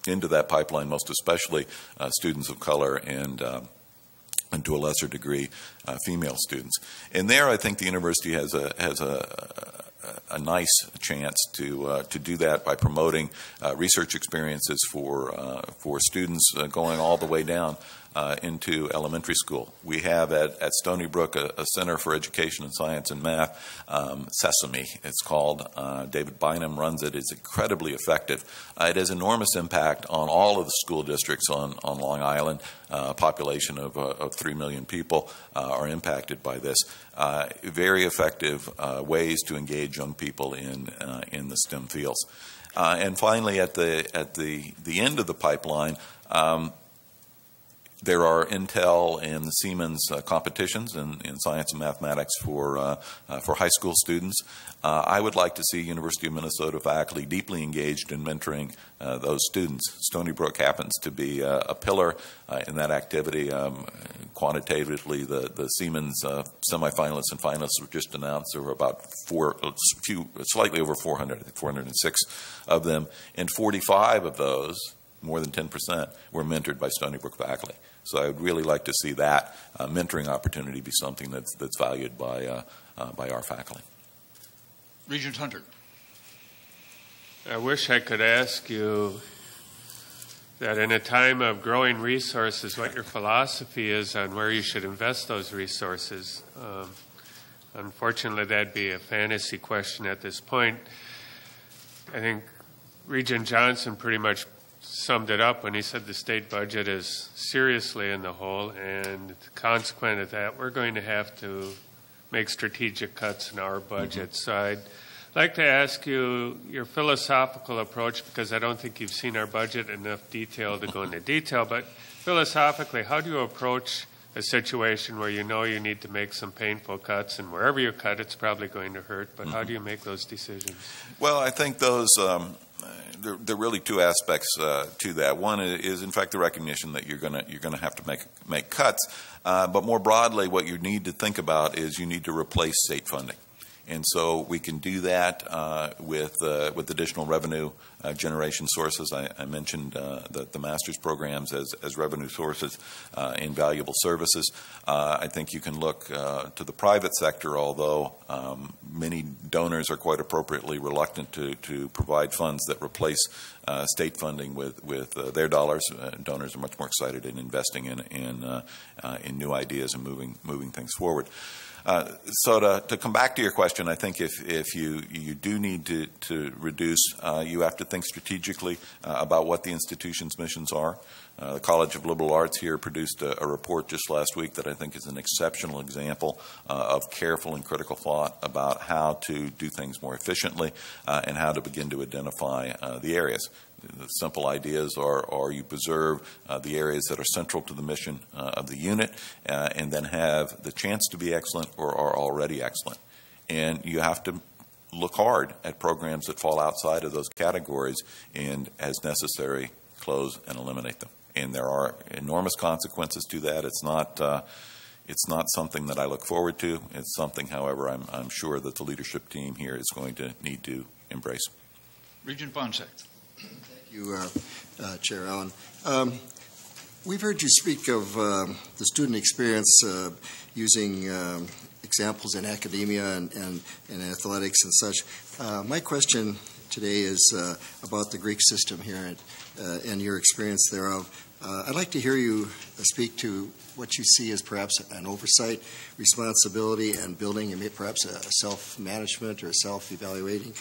into that pipeline, most especially students of color and to a lesser degree female students. And there, I think the university has a nice chance to do that by promoting research experiences for students going all the way down into elementary school. We have at Stony Brook a Center for Education in Science and Math, Sesame it's called. David Bynum runs it. It's incredibly effective. It has enormous impact on all of the school districts on Long Island. A population of 3 million people are impacted by this. Very effective ways to engage young people in the STEM fields. And finally, at the end of the pipeline, There are Intel and the Siemens competitions in science and mathematics for high school students. I would like to see University of Minnesota faculty deeply engaged in mentoring those students. Stony Brook happens to be a pillar in that activity. Quantitatively, the Siemens semifinalists and finalists were just announced. There were about slightly over 400, I think 406 of them, and 45 of those, more than 10%, were mentored by Stony Brook faculty. So I would really like to see that mentoring opportunity be something that's valued by our faculty. Regent Hunter. I wish I could ask you that in a time of growing resources, what your philosophy is on where you should invest those resources. Unfortunately, that'd be a fantasy question at this point. I think Regent Johnson pretty much summed it up when he said the state budget is seriously in the hole, and consequent of that, we're going to have to make strategic cuts in our budget. So I'd like to ask you your philosophical approach, because I don't think you've seen our budget in enough detail to go into detail, but philosophically, how do you approach a situation where you know you need to make some painful cuts, and wherever you cut, it's probably going to hurt, but how do you make those decisions? Well, I think those there are really two aspects to that. One is, in fact, the recognition that you're going to have to make cuts. But more broadly, what you need to think about is you need to replace state funding. And so we can do that with additional revenue generation sources. I mentioned the master's programs as revenue sources in valuable services. I think you can look to the private sector, although many donors are quite appropriately reluctant to provide funds that replace state funding with their dollars. Donors are much more excited in investing in new ideas and moving things forward. So to come back to your question, I think if you do need to reduce, you have to think strategically about what the institution's missions are. The College of Liberal Arts here produced a report just last week that I think is an exceptional example of careful and critical thought about how to do things more efficiently and how to begin to identify the areas. The simple ideas are you preserve the areas that are central to the mission of the unit and then have the chance to be excellent or are already excellent. And you have to look hard at programs that fall outside of those categories and, as necessary, close and eliminate them. And there are enormous consequences to that. It's not something that I look forward to. It's something, however, I'm sure that the leadership team here is going to need to embrace. Regent Bonsek. Thank you, Chair Allen. We've heard you speak of the student experience using examples in academia and athletics and such. My question today is about the Greek system here and your experience thereof. I'd like to hear you speak to what you see as perhaps an oversight, responsibility, and building, and perhaps a self-management or self-evaluating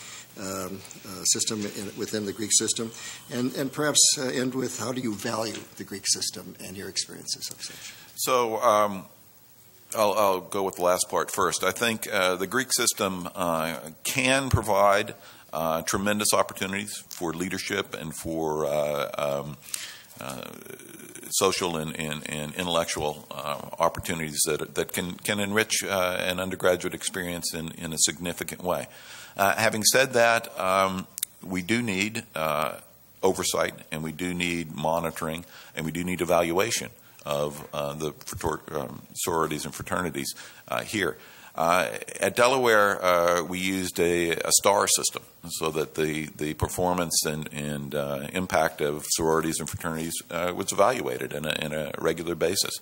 system within the Greek system, and perhaps end with how do you value the Greek system and your experiences of such? So I'll go with the last part first. I think the Greek system can provide tremendous opportunities for leadership and for social and intellectual opportunities that can enrich an undergraduate experience in a significant way. Having said that, we do need oversight, and we do need monitoring, and we do need evaluation of the sororities and fraternities here. At Delaware, we used a star system so that the performance and impact of sororities and fraternities was evaluated in a regular basis.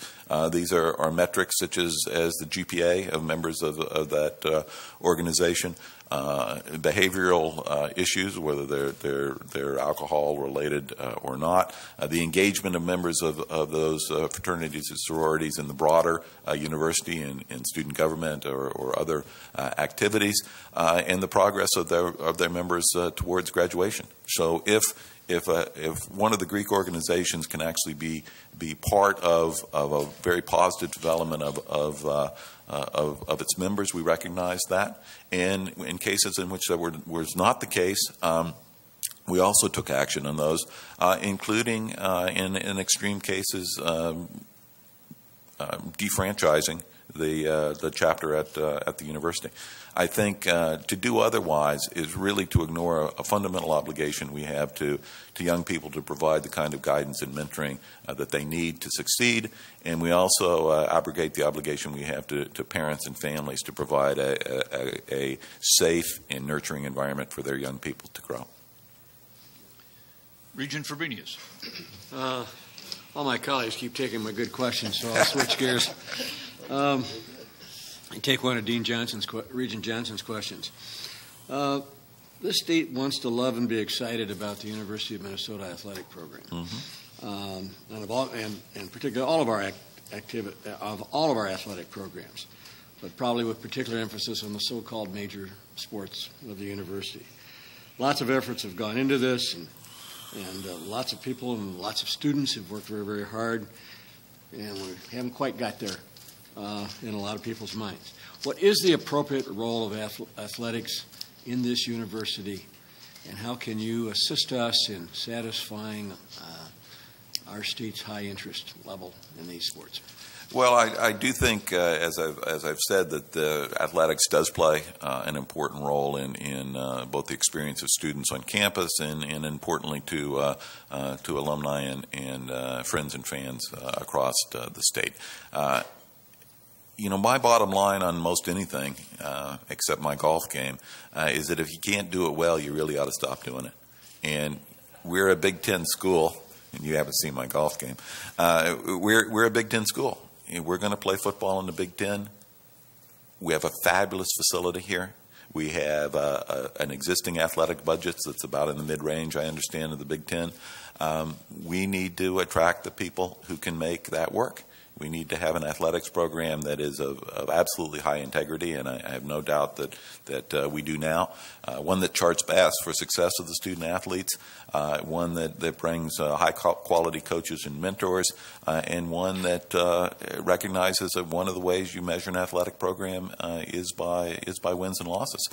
These are metrics such as the GPA of members of that organization, behavioral issues, whether they're alcohol related or not, the engagement of members of those fraternities and sororities in the broader university and student government or other activities, and the progress of their members towards graduation. So if one of the Greek organizations can actually be part of a very positive development of its members, we recognize that. And in cases in which that was not the case, We also took action on those, including in extreme cases defranchising the chapter at the university. I think to do otherwise is really to ignore a fundamental obligation we have to young people to provide the kind of guidance and mentoring that they need to succeed, and we also abrogate the obligation we have to parents and families to provide a safe and nurturing environment for their young people to grow. Regent Frobenius. All my colleagues keep taking my good questions, so I'll switch gears. And take one of Regent Johnson's questions. This state wants to love and be excited about the University of Minnesota athletic program, and particularly all of our athletic programs, but probably with particular emphasis on the so-called major sports of the university. Lots of efforts have gone into this, and lots of people and lots of students have worked very, very hard, and we haven't quite got there in a lot of people's minds. What is the appropriate role of athletics in this university, and how can you assist us in satisfying our state's high interest level in these sports? Well, I do think, as I've said, that the athletics does play an important role in both the experience of students on campus and importantly to alumni and friends and fans across the state. My bottom line on most anything, except my golf game, is that if you can't do it well, you really ought to stop doing it. And we're a Big Ten school, and you haven't seen my golf game. We're a Big Ten school. We're going to play football in the Big Ten. We have a fabulous facility here. We have an existing athletic budget that's about in the mid-range, I understand, of the Big Ten. We need to attract the people who can make that work. We need to have an athletics program that is of absolutely high integrity, and I have no doubt that we do now. One that charts paths for success of the student athletes, one that brings high-quality coaches and mentors, and one that recognizes that one of the ways you measure an athletic program is by wins and losses.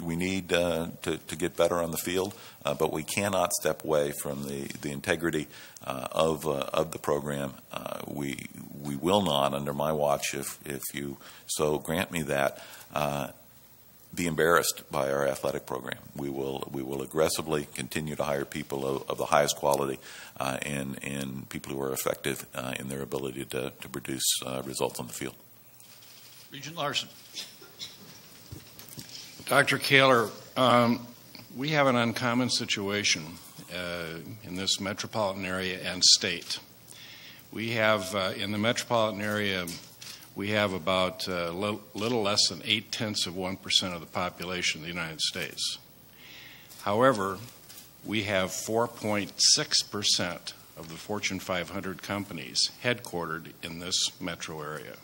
We need to get better on the field, but we cannot step away from the integrity of the program. We will not, under my watch, if you so grant me that, be embarrassed by our athletic program. We will aggressively continue to hire people of the highest quality and people who are effective in their ability to produce results on the field. Regent Larson. Dr. Kaler, we have an uncommon situation in this metropolitan area and state. We have, in the metropolitan area, we have about little less than 0.8% of the population of the United States. However, we have 4.6% of the Fortune 500 companies headquartered in this metro area.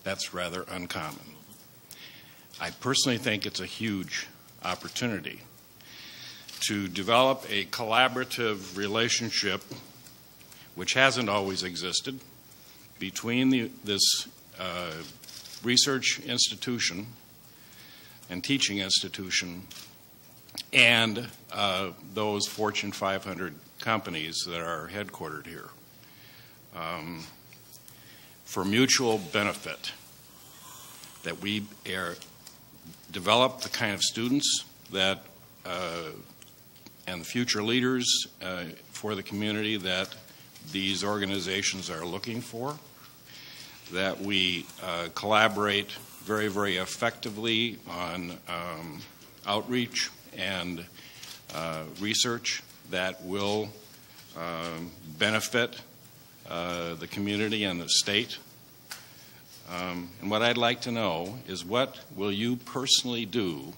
That's rather uncommon. I personally think it's a huge opportunity to develop a collaborative relationship, which hasn't always existed, between this research institution and teaching institution and those Fortune 500 companies that are headquartered here for mutual benefit, that we develop the kind of students that and the future leaders for the community that these organizations are looking for, that we collaborate very, very effectively on outreach and research that will benefit the community and the state. And what I'd like to know is, what will you personally do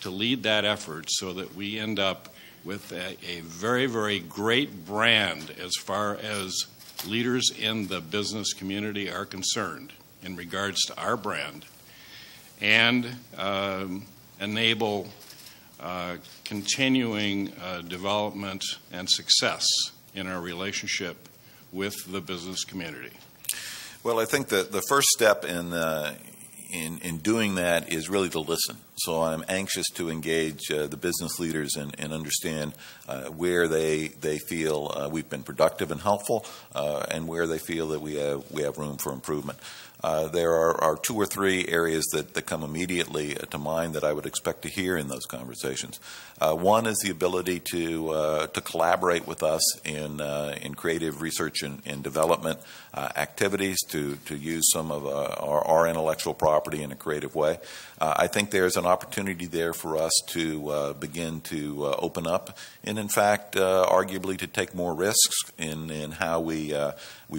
to lead that effort so that we end up with a very, very great brand as far as leaders in the business community are concerned in regards to our brand, and enable continuing development and success in our relationship with the business community? Well, I think that the first step in in doing that is really to listen. So I'm anxious to engage the business leaders and understand where they feel we've been productive and helpful, and where they feel that we have room for improvement. There are 2 or 3 areas that come immediately to mind that I would expect to hear in those conversations. One is the ability to collaborate with us in creative research and development activities, to use some of our intellectual property in a creative way. I think there's an opportunity there for us to begin to open up, and in fact, arguably to take more risks in how we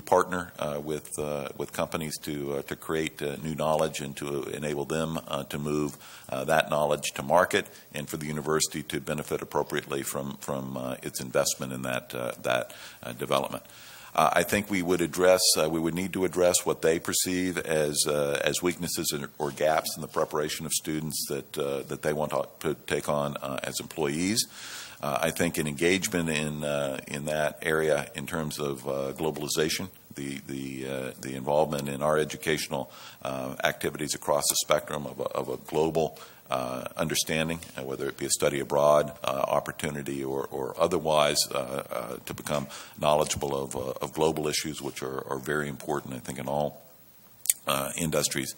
partner with companies to create new knowledge and to enable them to move that knowledge to market, and for the university to benefit appropriately from its investment in that development. I think we would need to address what they perceive as weaknesses or gaps in the preparation of students that they want to take on as employees. I think an engagement in that area in terms of globalization, the involvement in our educational activities across the spectrum of a global understanding, whether it be a study abroad opportunity or otherwise, to become knowledgeable of global issues, which are very important, I think, in all industries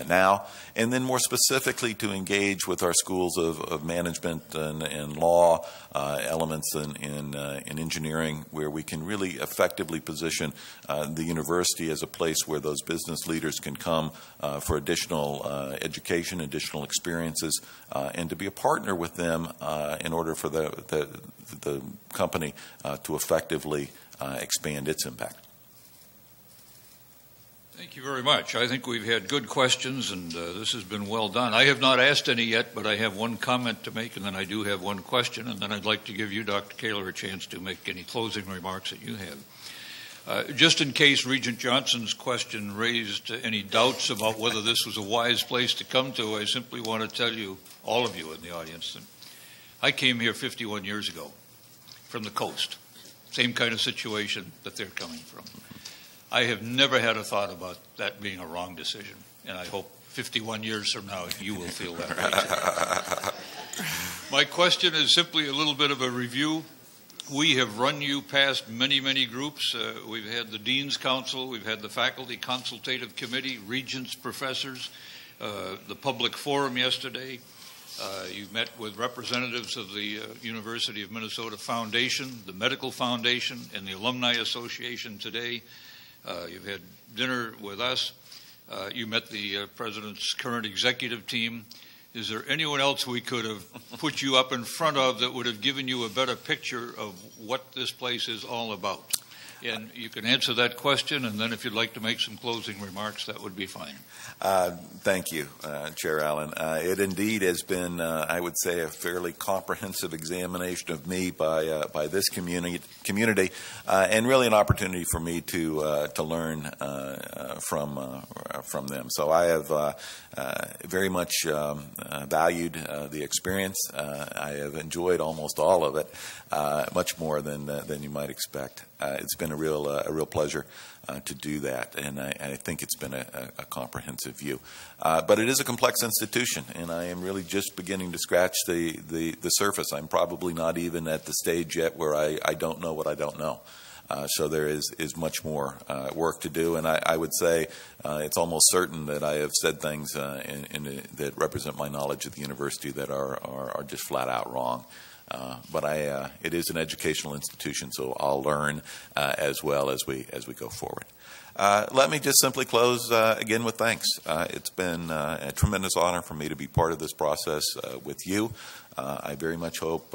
now, and then more specifically to engage with our schools of management and law, elements in engineering, where we can really effectively position the university as a place where those business leaders can come for additional education, additional experiences, and to be a partner with them in order for the company to effectively expand its impact. Thank you very much. I think we've had good questions, and this has been well done. I have not asked any yet, but I have one comment to make, and then I do have one question, and then I'd like to give you, Dr. Kaler, a chance to make any closing remarks that you have. Just in case Regent Johnson's question raised any doubts about whether this was a wise place to come to, I simply want to tell you, all of you in the audience, that I came here 51 years ago from the coast. Same kind of situation that they're coming from. I have never had a thought about that being a wrong decision, and I hope 51 years from now you will feel that way too. My question is simply a little bit of a review. We have run you past many, many groups. We've had the Dean's Council, we've had the Faculty Consultative Committee, Regents, professors, the Public Forum yesterday. You met with representatives of the University of Minnesota Foundation, the Medical Foundation, and the Alumni Association today. You've had dinner with us. You met the President's current executive team. Is there anyone else we could have put you up in front of that would have given you a better picture of what this place is all about? And you can answer that question, and then if you'd like to make some closing remarks, that would be fine. Thank you, Chair Allen. It indeed has been, I would say, a fairly comprehensive examination of me by this community, and really an opportunity for me to learn from them. So I have very much valued the experience. I have enjoyed almost all of it, much more than you might expect. It's been a real pleasure to do that, and I think it's been a comprehensive view. But it is a complex institution, and I am really just beginning to scratch the surface. I'm probably not even at the stage yet where I don't know what I don't know. So there is much more work to do, and I would say it's almost certain that I have said things that represent my knowledge of the university that are just flat out wrong. But it is an educational institution, so I'll learn as well as we go forward. Let me just simply close again with thanks. It's been a tremendous honor for me to be part of this process with you. I very much hope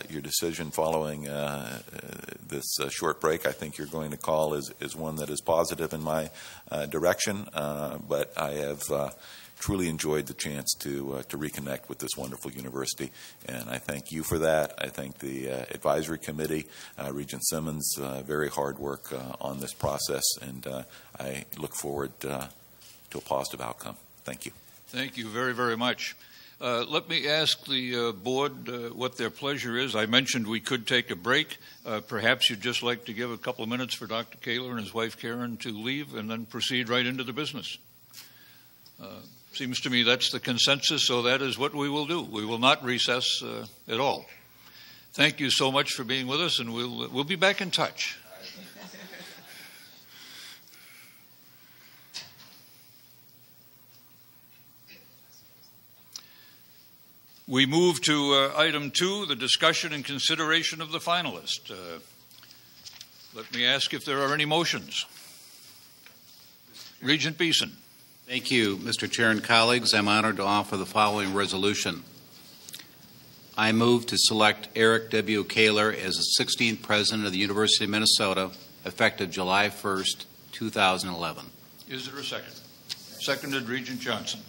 your decision following this short break, I think you're going to call, is one that is positive in my direction. But I have truly enjoyed the chance to reconnect with this wonderful university, and I thank you for that. I thank the advisory committee, Regent Simmons, very hard work on this process, and I look forward to a positive outcome. Thank you. Thank you very, very much. Let me ask the board what their pleasure is. I mentioned we could take a break. Perhaps you'd just like to give a couple of minutes for Dr. Kaler and his wife Karen to leave and then proceed right into the business. Seems to me that's the consensus, so that is what we will do. We will not recess at all. Thank you so much for being with us, and we'll be back in touch. We move to item 2, the discussion and consideration of the finalist. Let me ask if there are any motions. Regent Beeson. Thank you, Mr. Chair and colleagues. I'm honored to offer the following resolution. I move to select Eric W. Kaler as the 16th President of the University of Minnesota, effective July 1st, 2011. Is there a second? Seconded, Regent Johnson.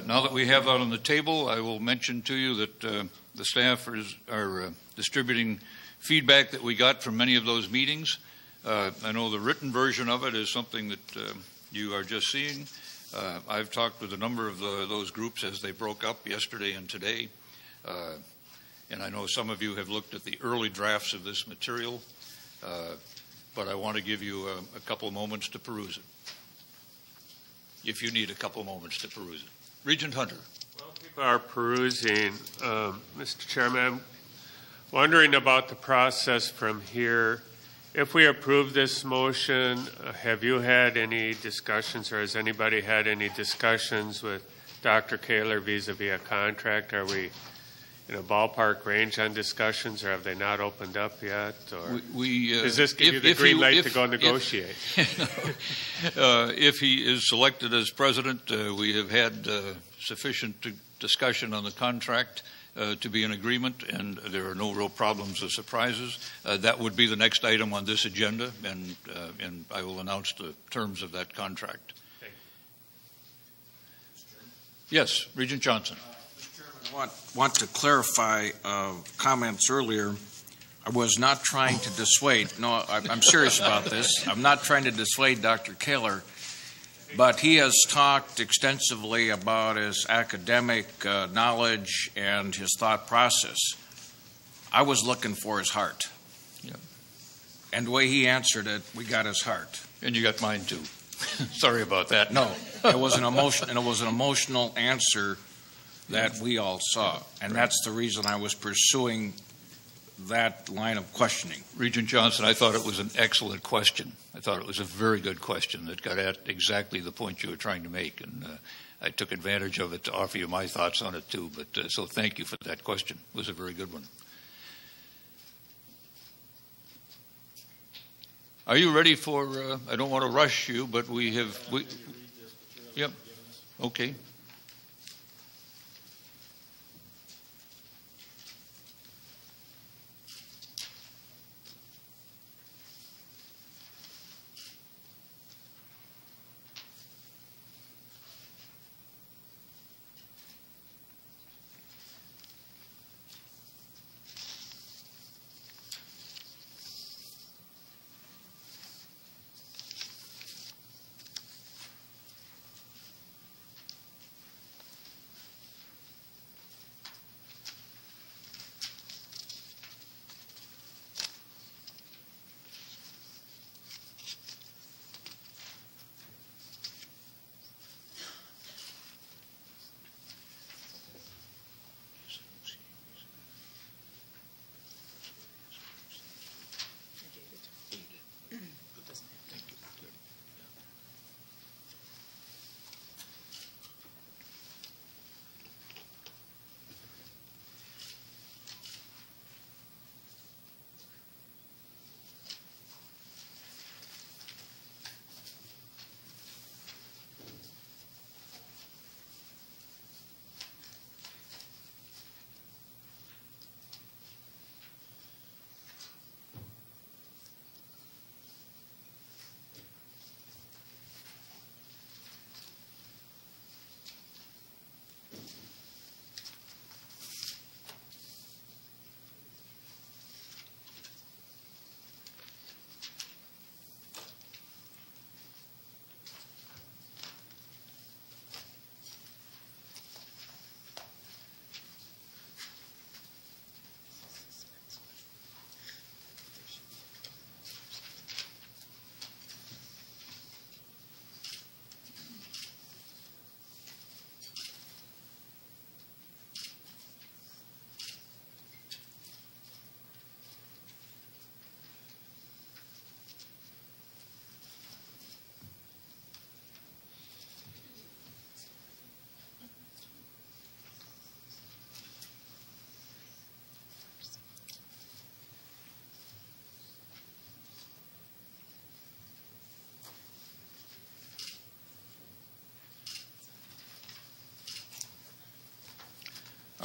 Now that we have that on the table, I will mention to you that the staff are distributing feedback that we got from many of those meetings. I know the written version of it is something that you are just seeing. I've talked with a number of those groups as they broke up yesterday and today. And I know some of you have looked at the early drafts of this material, but I want to give you a couple of moments to peruse it, if you need a couple of moments to peruse it. Regent Hunter. While people are perusing, Mr. Chairman, I'm wondering about the process from here. If we approve this motion, have you had any discussions, or has anybody had any discussions with Dr. Kaler vis-a-vis a contract? Are we in a ballpark range on discussions, or have they not opened up yet? Or does this give you the green light to go negotiate? If he is selected as president, we have had sufficient discussion on the contract to be in agreement, and there are no real problems or surprises. That would be the next item on this agenda, and I will announce the terms of that contract. Thank you. Yes, Regent Johnson. I want to clarify comments earlier. I was not trying to dissuade. No, I'm serious about this. I'm not trying to dissuade Dr. Kaler, but he has talked extensively about his academic knowledge and his thought process. I was looking for his heart. Yeah. And the way he answered it, we got his heart. And you got mine too. Sorry about that. No, it was an emotional answer that we all saw, and that's the reason I was pursuing that line of questioning. Regent Johnson, I thought it was an excellent question. I thought it was a very good question that got at exactly the point you were trying to make, and I took advantage of it to offer you my thoughts on it too. But so thank you for that question. It was a very good one. Are you ready for? I don't want to rush you, but yep. Okay.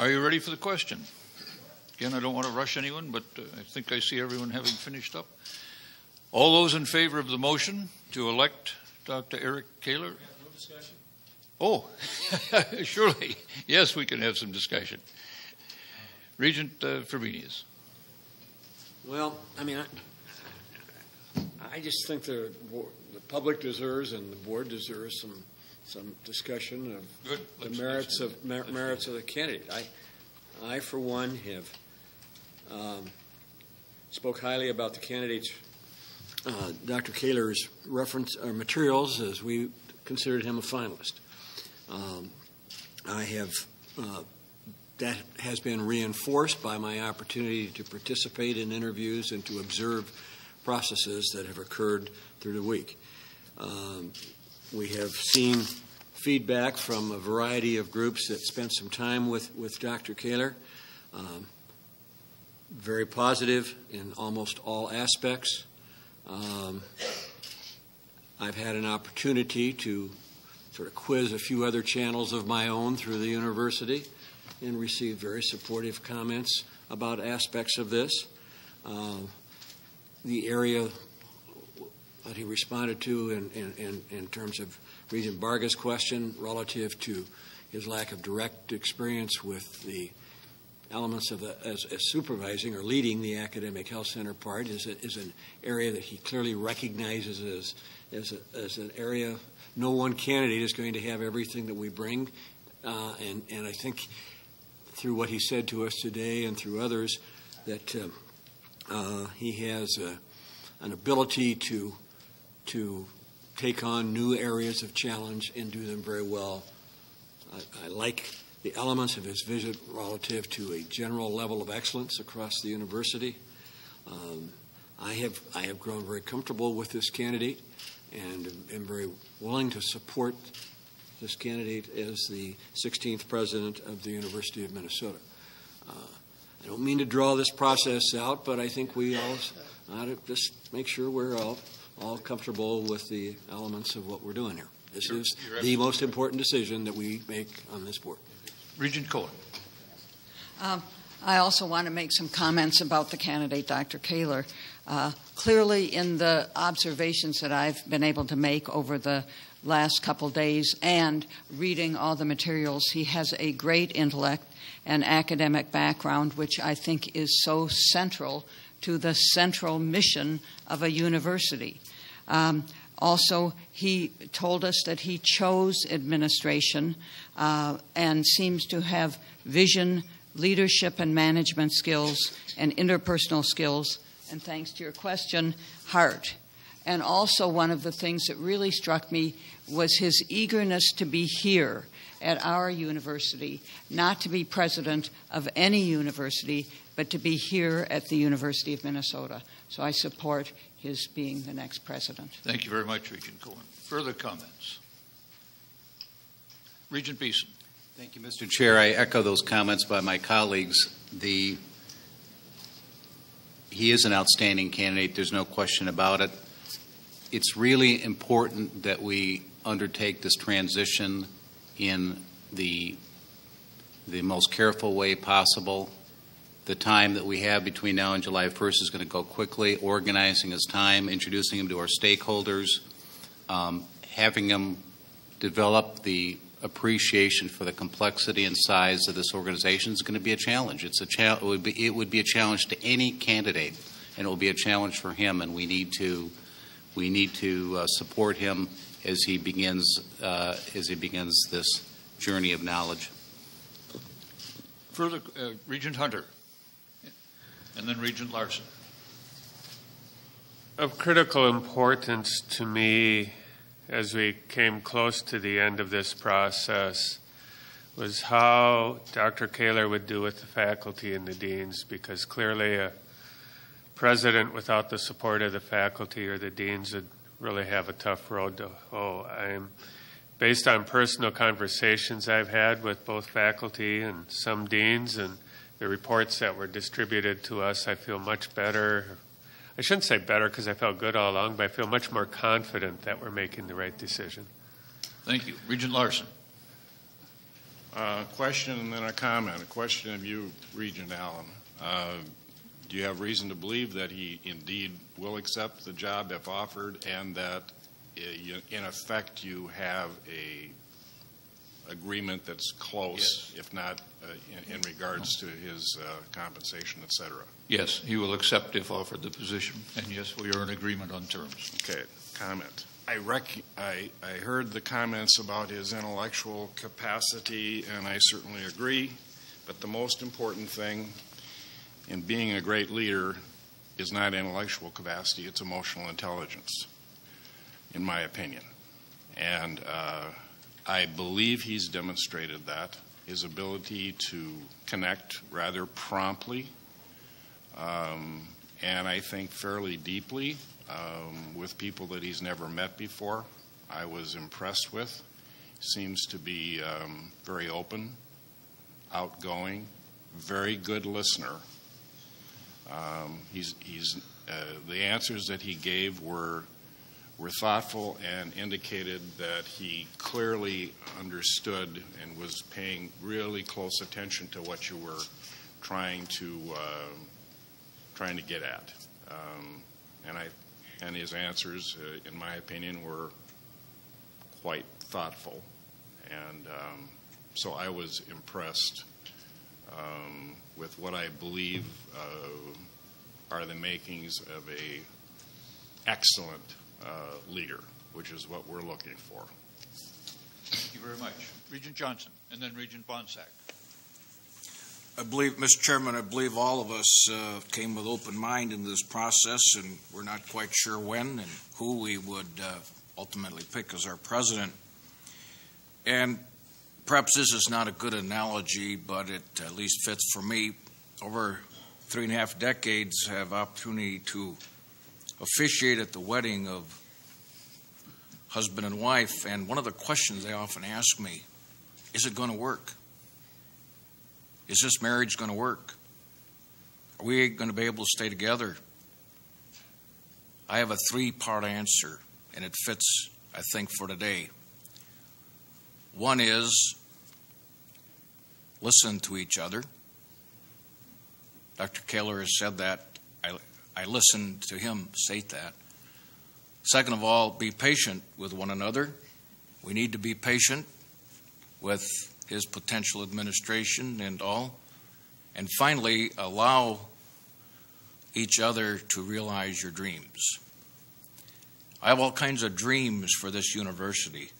Are you ready for the question? Again, I don't want to rush anyone, but I think I see everyone having finished up. All those in favor of the motion to elect Dr. Eric Kaler? No discussion. Oh, surely. Yes, we can have some discussion. Regent Frobenius. Well, I mean, I just think the public deserves and the board deserves some discussion of the merits of the candidate. I for one have spoke highly about the candidate's Dr. Kaler's reference materials as we considered him a finalist. I have that has been reinforced by my opportunity to participate in interviews and to observe processes that have occurred through the week. We have seen feedback from a variety of groups that spent some time with Dr. Kaler. Very positive in almost all aspects. I've had an opportunity to sort of quiz a few other channels of my own through the university and received very supportive comments about aspects of this. The area that he responded to in terms of Regent Barga's question relative to his lack of direct experience with the elements of as supervising or leading the academic health center part is an area that he clearly recognizes as an area. No one candidate is going to have everything that we bring, and I think through what he said to us today and through others that he has an ability to take on new areas of challenge and do them very well. I like the elements of his vision relative to a general level of excellence across the university. I have grown very comfortable with this candidate and am very willing to support this candidate as the 16th president of the University of Minnesota. I don't mean to draw this process out, but I think we all ought to just make sure we're all comfortable with the elements of what we're doing here. This is the most important decision that we make on this board. Regent Cohen. I also want to make some comments about the candidate, Dr. Kaler. Clearly, in the observations that I've been able to make over the last couple days and reading all the materials, he has a great intellect and academic background, which I think is so central to the central mission of a university. Also, he told us that he chose administration and seems to have vision, leadership and management skills, and interpersonal skills, and thanks to your question, heart. And also one of the things that really struck me was his eagerness to be here at our university, not to be president of any university, but to be here at the University of Minnesota. So I support his being the next president. Thank you very much, Regent Cohen. Further comments? Regent Beeson. Thank you, Mr. Chair. I echo those comments by my colleagues. He is an outstanding candidate. There's no question about it. It's really important that we undertake this transition in the most careful way possible. The time that we have between now and July 1st is going to go quickly. Organizing his time, introducing him to our stakeholders, having him develop the appreciation for the complexity and size of this organization is going to be a challenge. It would be a challenge to any candidate, and it will be a challenge for him. And we need to support him as he begins this journey of knowledge. Further, Regent Hunter, and then Regent Larson. Of critical importance to me as we came close to the end of this process was how Dr. Kaler would do with the faculty and the deans, because clearly a president without the support of the faculty or the deans would really have a tough road to hoe. Based on personal conversations I've had with both faculty and some deans and the reports that were distributed to us, I feel much better. I shouldn't say better because I felt good all along, but I feel much more confident that we're making the right decision. Thank you. Regent Larson. Question and then a comment. A question of you, Regent Allen. Do you have reason to believe that he indeed will accept the job if offered, and that in effect you have a agreement that's close, yes, if not in regards to his compensation, et cetera? Yes, he will accept if offered the position, and yes, we are in agreement on terms. Okay, comment. I heard the comments about his intellectual capacity, and I certainly agree, but the most important thing in being a great leader is not intellectual capacity, it's emotional intelligence, in my opinion. And I believe he's demonstrated that, his ability to connect rather promptly, and I think fairly deeply with people that he's never met before. I was impressed with. Seems to be very open, outgoing, very good listener. The answers that he gave were thoughtful and indicated that he clearly understood and was paying really close attention to what you were trying to get at. And his answers, in my opinion, were quite thoughtful. And so I was impressed with what I believe are the makings of a excellent leader, which is what we're looking for. Thank you very much. Regent Johnson, and then Regent Bonsack. I believe, Mr. Chairman, I believe all of us came with open mind in this process, and we're not quite sure when and who we would ultimately pick as our president. And perhaps this is not a good analogy, but it at least fits for me. Over 3.5 decades, I have opportunity to officiate at the wedding of husband and wife, and one of the questions they often ask me, is it going to work? Is this marriage going to work? Are we going to be able to stay together? I have a 3-part answer, and it fits, I think, for today. One is listen to each other. Dr. Kaler has said that. I listened to him state that. Second of all, be patient with one another. We need to be patient with his potential administration and all. And finally, allow each other to realize your dreams. I have all kinds of dreams for this university.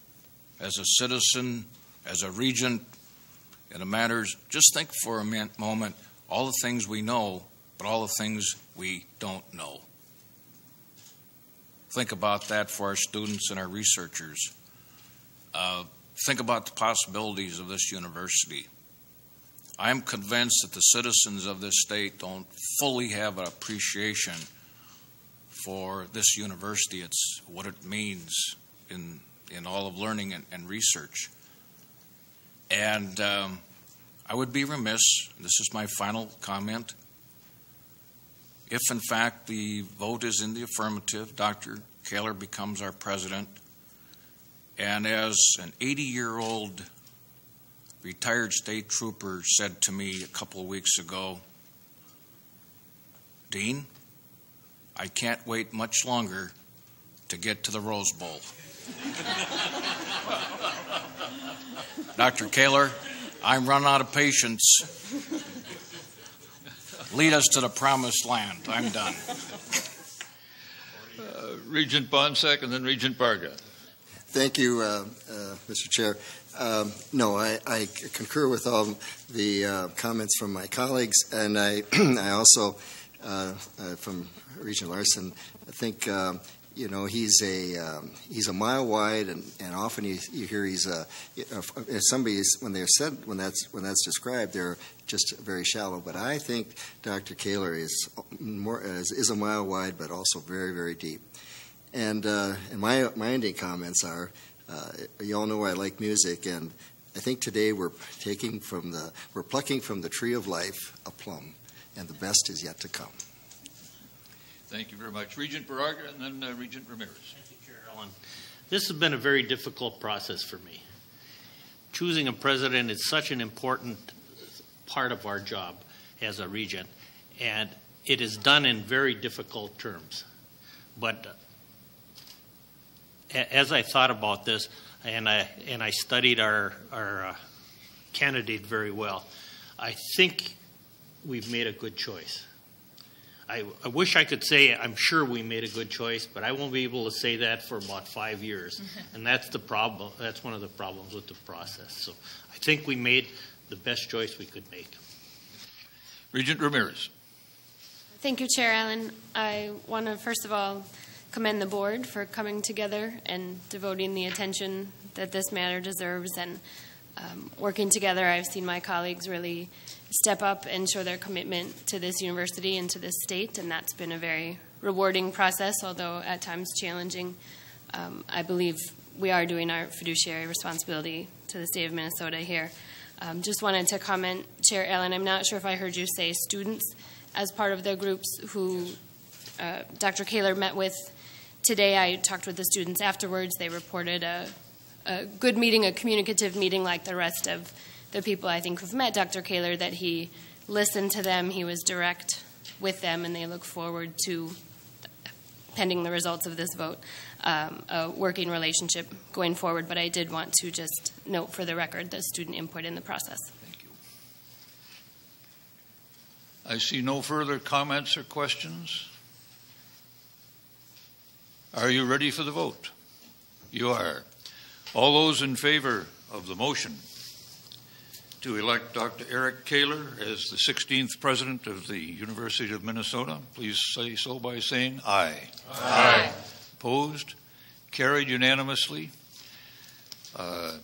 As a citizen, as a regent, and it matters. Just think for a moment all the things we know, but all the things we don't know. Think about that for our students and our researchers. Think about the possibilities of this university. I'm convinced that the citizens of this state don't fully have an appreciation for this university. It's what it means in all of learning and research. And I would be remiss, this is my final comment, if in fact the vote is in the affirmative, Dr. Kaler becomes our president, and as an 80-year-old retired state trooper said to me a couple of weeks ago, Dean, I can't wait much longer to get to the Rose Bowl. Dr. Kaler, I'm running out of patience. Lead us to the promised land. I'm done. Regent Bonsack and then Regent Barga. Thank you, Mr. Chair. No, I concur with all the comments from my colleagues, and I also, from Regent Larson, I think he's a mile wide, and often you hear he's somebody's when that's described, they're just very shallow. But I think Dr. Kaler is a mile wide, but also very, very deep. And my ending comments are, you all know I like music, and I think today we're plucking from the tree of life a plum, and the best is yet to come. Thank you very much. Regent Barraga and then Regent Ramirez. Thank you, Chair Allen. This has been a very difficult process for me. choosing a president is such an important part of our job as a regent, and it is done in very difficult terms. But as I thought about this, and I studied our candidate very well, I think we've made a good choice. I wish I could say I'm sure we made a good choice, but I won't be able to say that for about 5 years. And that's the problem. That's one of the problems with the process. So I think we made the best choice we could make. Regent Ramirez. Thank you, Chair Allen. I want to first of all commend the board for coming together and devoting the attention that this matter deserves, and working together. I've seen my colleagues really step up and show their commitment to this university and to this state, and that's been a very rewarding process, although at times challenging. I believe we are doing our fiduciary responsibility to the state of Minnesota here. Just wanted to comment, Chair Allen, I'm not sure if I heard you say students as part of the groups who Dr. Kaler met with today. I talked with the students afterwards. They reported a good meeting, a communicative meeting like the rest of the people I think who've met Dr. Kaler, that he listened to them, he was direct with them, and they look forward to, pending the results of this vote, a working relationship going forward. But I did want to just note for the record the student input in the process. Thank you. I see no further comments or questions. Are you ready for the vote? You are. All those in favor of the motion to elect Dr. Eric Kaler as the 16th president of the University of Minnesota, please say so by saying aye. Aye. Opposed? Carried unanimously. I'm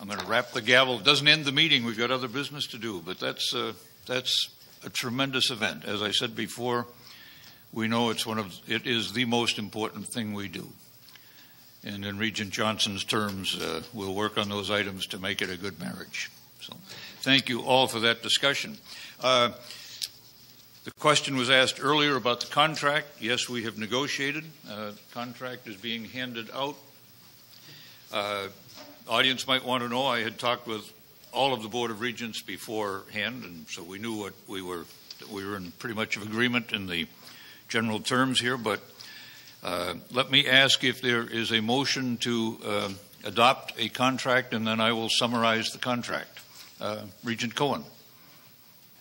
going to wrap the gavel. It doesn't end the meeting. We've got other business to do, but that's a tremendous event. As I said before, we know it is the most important thing we do. And in Regent Johnson's terms, we'll work on those items to make it a good marriage. So thank you all for that discussion. The question was asked earlier about the contract. Yes, we have negotiated. The contract is being handed out. Audience might want to know, I had talked with all of the Board of Regents beforehand, and so we knew what we were in pretty much of agreement in the general terms here, but let me ask if there is a motion to adopt a contract, and then I will summarize the contract. Regent Cohen.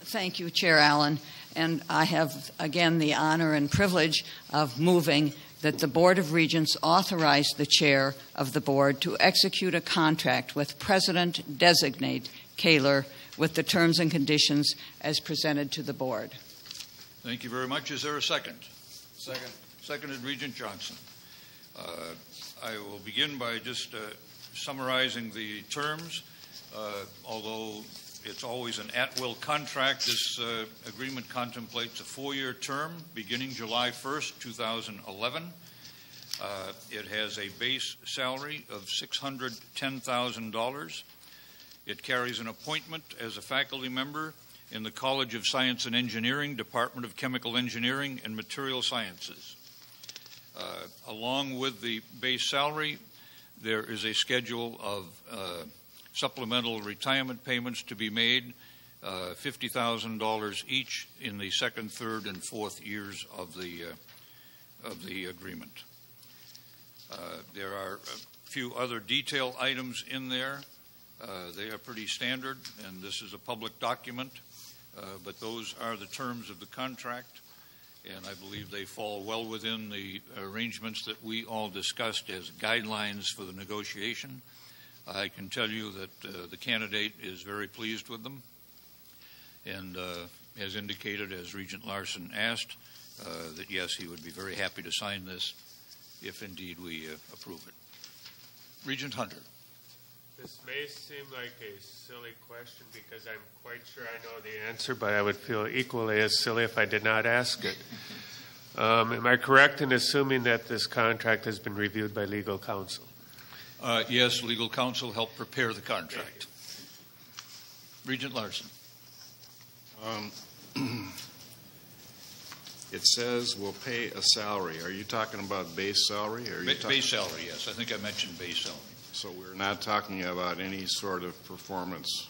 Thank you, Chair Allen. And I have, again, the honor and privilege of moving that the Board of Regents authorize the chair of the board to execute a contract with President-designate Kaler with the terms and conditions as presented to the board. Thank you very much. Is there a second? Second. Seconded, Regent Johnson. I will begin by just summarizing the terms. Although it's always an at-will contract, this agreement contemplates a 4-year term beginning July 1st, 2011. It has a base salary of $610,000. It carries an appointment as a faculty member in the College of Science and Engineering, Department of Chemical Engineering and Material Sciences. Along with the base salary, there is a schedule of supplemental retirement payments to be made, $50,000 each in the second, third, and fourth years of the agreement. There are a few other detail items in there. They are pretty standard, and this is a public document, but those are the terms of the contract, and I believe they fall well within the arrangements that we all discussed as guidelines for the negotiation. I can tell you that the candidate is very pleased with them, and as indicated, as Regent Larson asked, that yes, he would be very happy to sign this if indeed we approve it. Regent Hunter. This may seem like a silly question because I'm quite sure I know the answer, but I would feel equally as silly if I did not ask it. Am I correct in assuming that this contract has been reviewed by legal counsel? Yes, legal counsel helped prepare the contract. Regent Larson. It says we'll pay a salary. Are you talking about base salary? Or are you base salary, yes. I think I mentioned base salary. So we're not talking about any sort of performance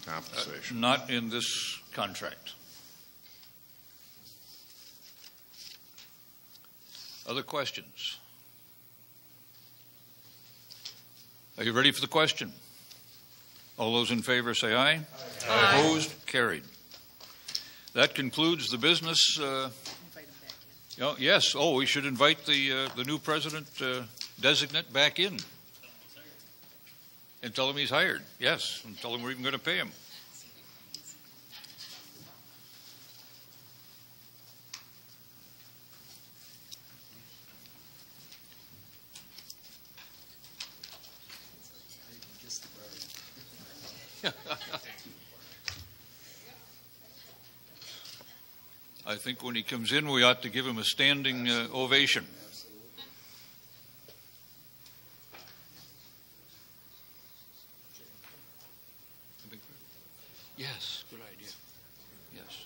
compensation. Not in this contract. Other questions? Are you ready for the question? All those in favor say aye. Aye. Opposed? Carried. That concludes the business. Yes. Oh, we should invite the new president designate back in and tell him he's hired. Yes, and tell him we're even going to pay him. I think when he comes in, we ought to give him a standing ovation. Yes, good idea. Yes.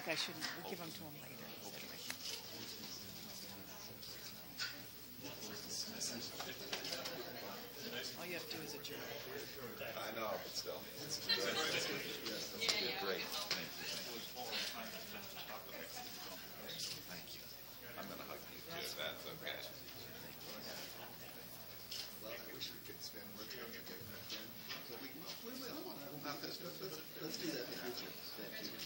I shouldn't. We'll give them to him later. All you have to do is adjourn. I know, but still. Yes, great. Thank you. I'm going to hug you too, if that's okay. Well, I wish we could spend more time together again. So we will. Let's do that in the future. Thank you.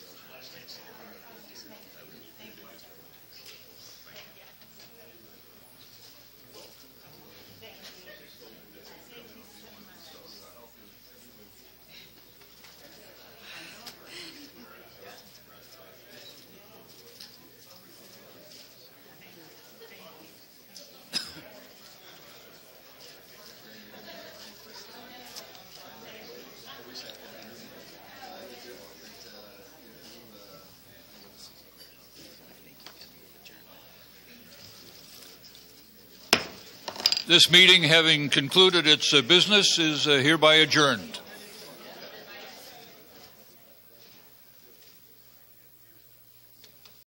This meeting, having concluded its business, is hereby adjourned.